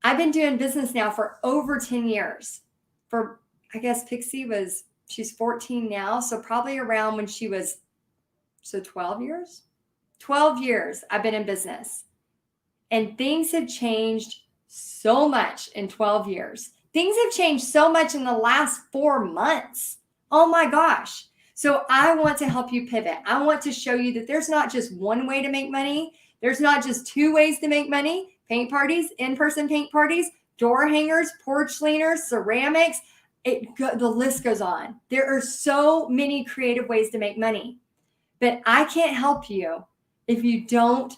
I've been doing business now for over 10 years. I guess Pixie she's 14 now, so probably around when she was, 12 years? 12 years I've been in business. And things have changed so much in 12 years. Things have changed so much in the last 4 months. Oh my gosh. So I want to help you pivot. I want to show you that there's not just one way to make money. There's not just 2 ways to make money. Paint parties, in-person paint parties, door hangers, porch cleaners, ceramics. The list goes on. There are so many creative ways to make money. But I can't help you if you don't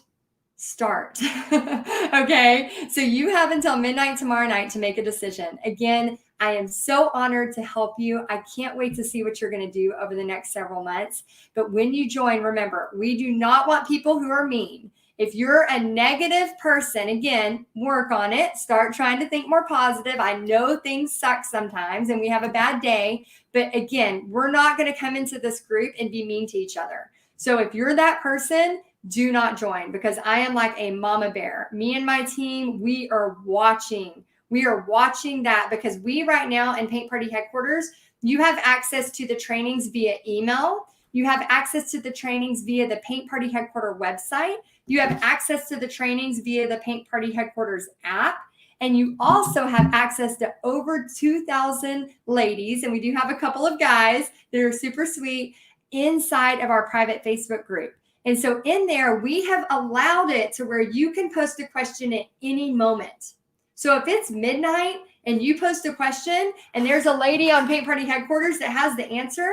start. Okay. So you have until midnight tomorrow night to make a decision. Again, I am so honored to help you. I can't wait to see what you're going to do over the next several months. But when you join, remember, we do not want people who are mean. If you're a negative person, again, work on it. Start trying to think more positive. I know things suck sometimes and we have a bad day. But again, we're not going to come into this group and be mean to each other. So if you're that person, do not join, because I am like a mama bear. Me and my team, we are watching. We are watching that, because we right now in Paint Party headquarters, you have access to the trainings via email. You have access to the trainings via the Paint Party headquarters website. You have access to the trainings via the Paint Party headquarters app. And you also have access to over 2,000 ladies, and we do have a couple of guys that are super sweet, inside of our private Facebook group. And so in there, we have allowed it to where you can post a question at any moment. So if it's midnight and you post a question and there's a lady on Paint Party headquarters that has the answer,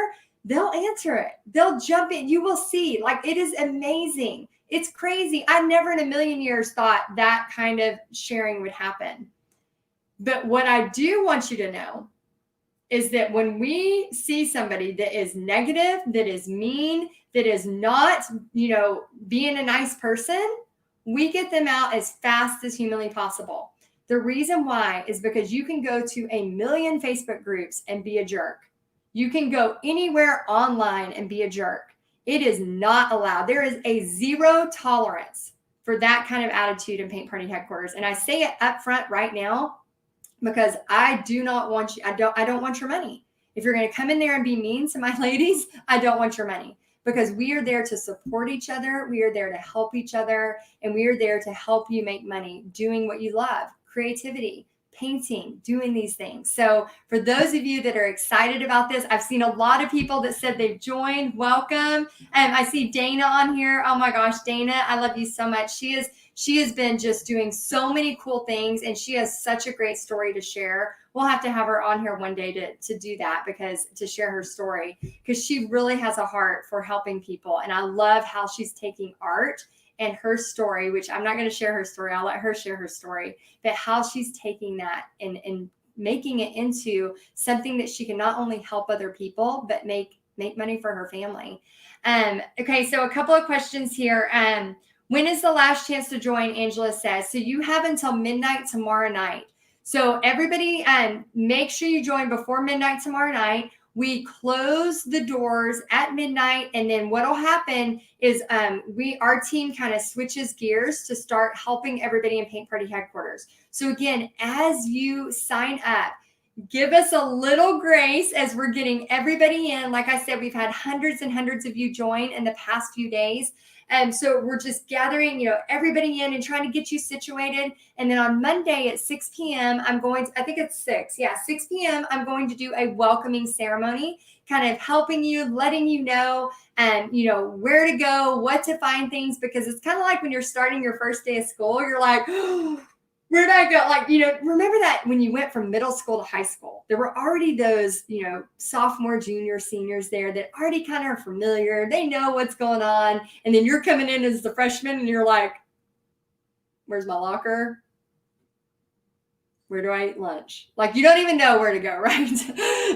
they'll answer it. They'll jump in. You will see, like, it is amazing. It's crazy. I never in a million years thought that kind of sharing would happen. But what I do want you to know is that when we see somebody that is negative, that is mean, that is not, being a nice person, we get them out as fast as humanly possible. The reason why is because you can go to a million Facebook groups and be a jerk. You can go anywhere online and be a jerk. It is not allowed. There is a 0 tolerance for that kind of attitude in Paint Party headquarters. And I say it up front right now, because I do not want you. I don't want your money. If you're going to come in there and be mean to my ladies, I don't want your money, because we are there to support each other. We are there to help each other, and we are there to help you make money doing what you love, creativity, painting, doing these things. So for those of you that are excited about this, I've seen a lot of people that said they've joined. Welcome. I see Dana on here. Oh my gosh, Dana, I love you so much. She has been just doing so many cool things, and she has such a great story to share. We'll have to have her on here one day to do that, to share her story, because she really has a heart for helping people. And I love how she's taking art and her story, which I'm not going to share her story. I'll let her share her story, but how she's taking that and making it into something that she can not only help other people, but make money for her family. Okay. So a couple of questions here. When is the last chance to join? Angela says. So you have until midnight tomorrow night. So everybody, make sure you join before midnight tomorrow night. we close the doors at midnight, and then what'll happen is our team kind of switches gears to start helping everybody in Paint Party headquarters. So again, as you sign up, give us a little grace as we're getting everybody in. Like I said, we've had hundreds and hundreds of you join in the past few days. And so we're just gathering, everybody in and trying to get you situated. And then on Monday at 6 p.m., I think it's 6. Yeah, 6 p.m., I'm going to do a welcoming ceremony, kind of helping you, letting you know, where to go, what to find things, because it's kind of like when you're starting your first day of school, you're like, where'd I go? Like, remember that when you went from middle school to high school, there were already those, sophomore, junior, seniors there that already kind of are familiar. They know what's going on. And then you're coming in as the freshman and you're like, where's my locker? Where do I eat lunch? Like, you don't even know where to go, right?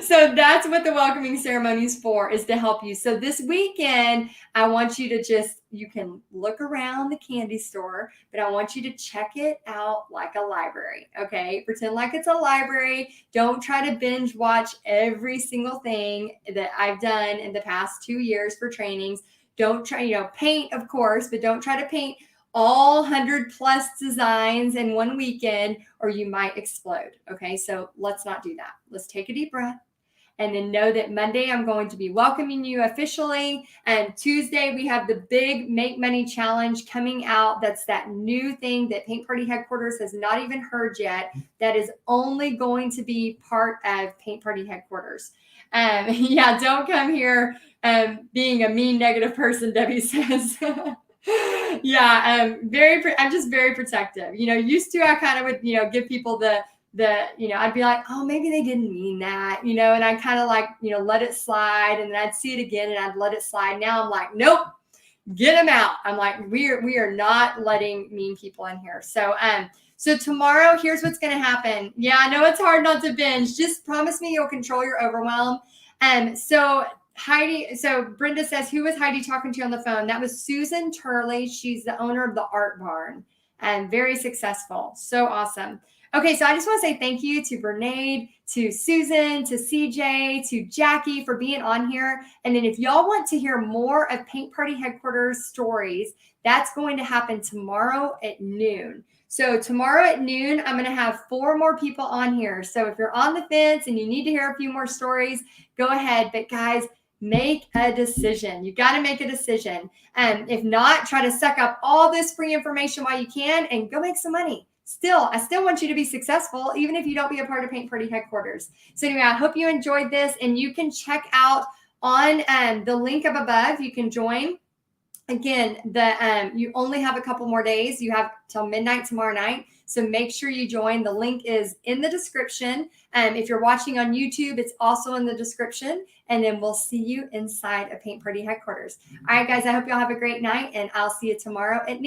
So that's what the welcoming ceremony is for, is to help you. So this weekend, I want you to you can look around the candy store, but I want you to check it out like a library, okay? Pretend like it's a library. Don't try to binge watch every single thing that I've done in the past 2 years for trainings. Don't try, paint, of course, but don't try to paint all 100 plus designs in one weekend, or you might explode. Okay, so let's not do that. Let's take a deep breath, and then know that Monday I'm going to be welcoming you officially. And Tuesday we have the big Make Money Challenge coming out. That's that new thing that Paint Party headquarters has not even heard yet. That is only going to be part of Paint Party headquarters. Yeah, don't come here being a mean, negative person, Debbie says. Yeah, I'm just very protective. Used to I kind of would, give people the I'd be like, oh, maybe they didn't mean that, and I kind of like, let it slide, and then I'd see it again and I'd let it slide. Now I'm like, nope, get them out. I'm like, we are not letting mean people in here. So tomorrow, here's what's going to happen. Yeah, I know it's hard not to binge. Just promise me you'll control your overwhelm. So Brenda says, who was Heidi talking to on the phone? That was Susan Turley. She's the owner of the Art Barn, and very successful. So awesome. Okay, so I just want to say thank you to Bernaid, to Susan, to CJ, to Jackie for being on here. And then if y'all want to hear more of Paint Party headquarters stories, that's going to happen tomorrow at noon. So tomorrow at noon, I'm going to have 4 more people on here. So if you're on the fence and you need to hear a few more stories, go ahead. But guys, make a decision. You got to make a decision. And if not, try to suck up all this free information while you can and go make some money. I still want you to be successful, even if you don't be a part of Paint Party headquarters. So anyway, I hope you enjoyed this, and you can check out on the link up above. You can join. Again, you only have a couple more days. You have till midnight tomorrow night. So make sure you join. The link is in the description. If you're watching on YouTube, it's also in the description. And then we'll see you inside of Paint Party headquarters. All right, guys, I hope y'all have a great night, and I'll see you tomorrow at noon.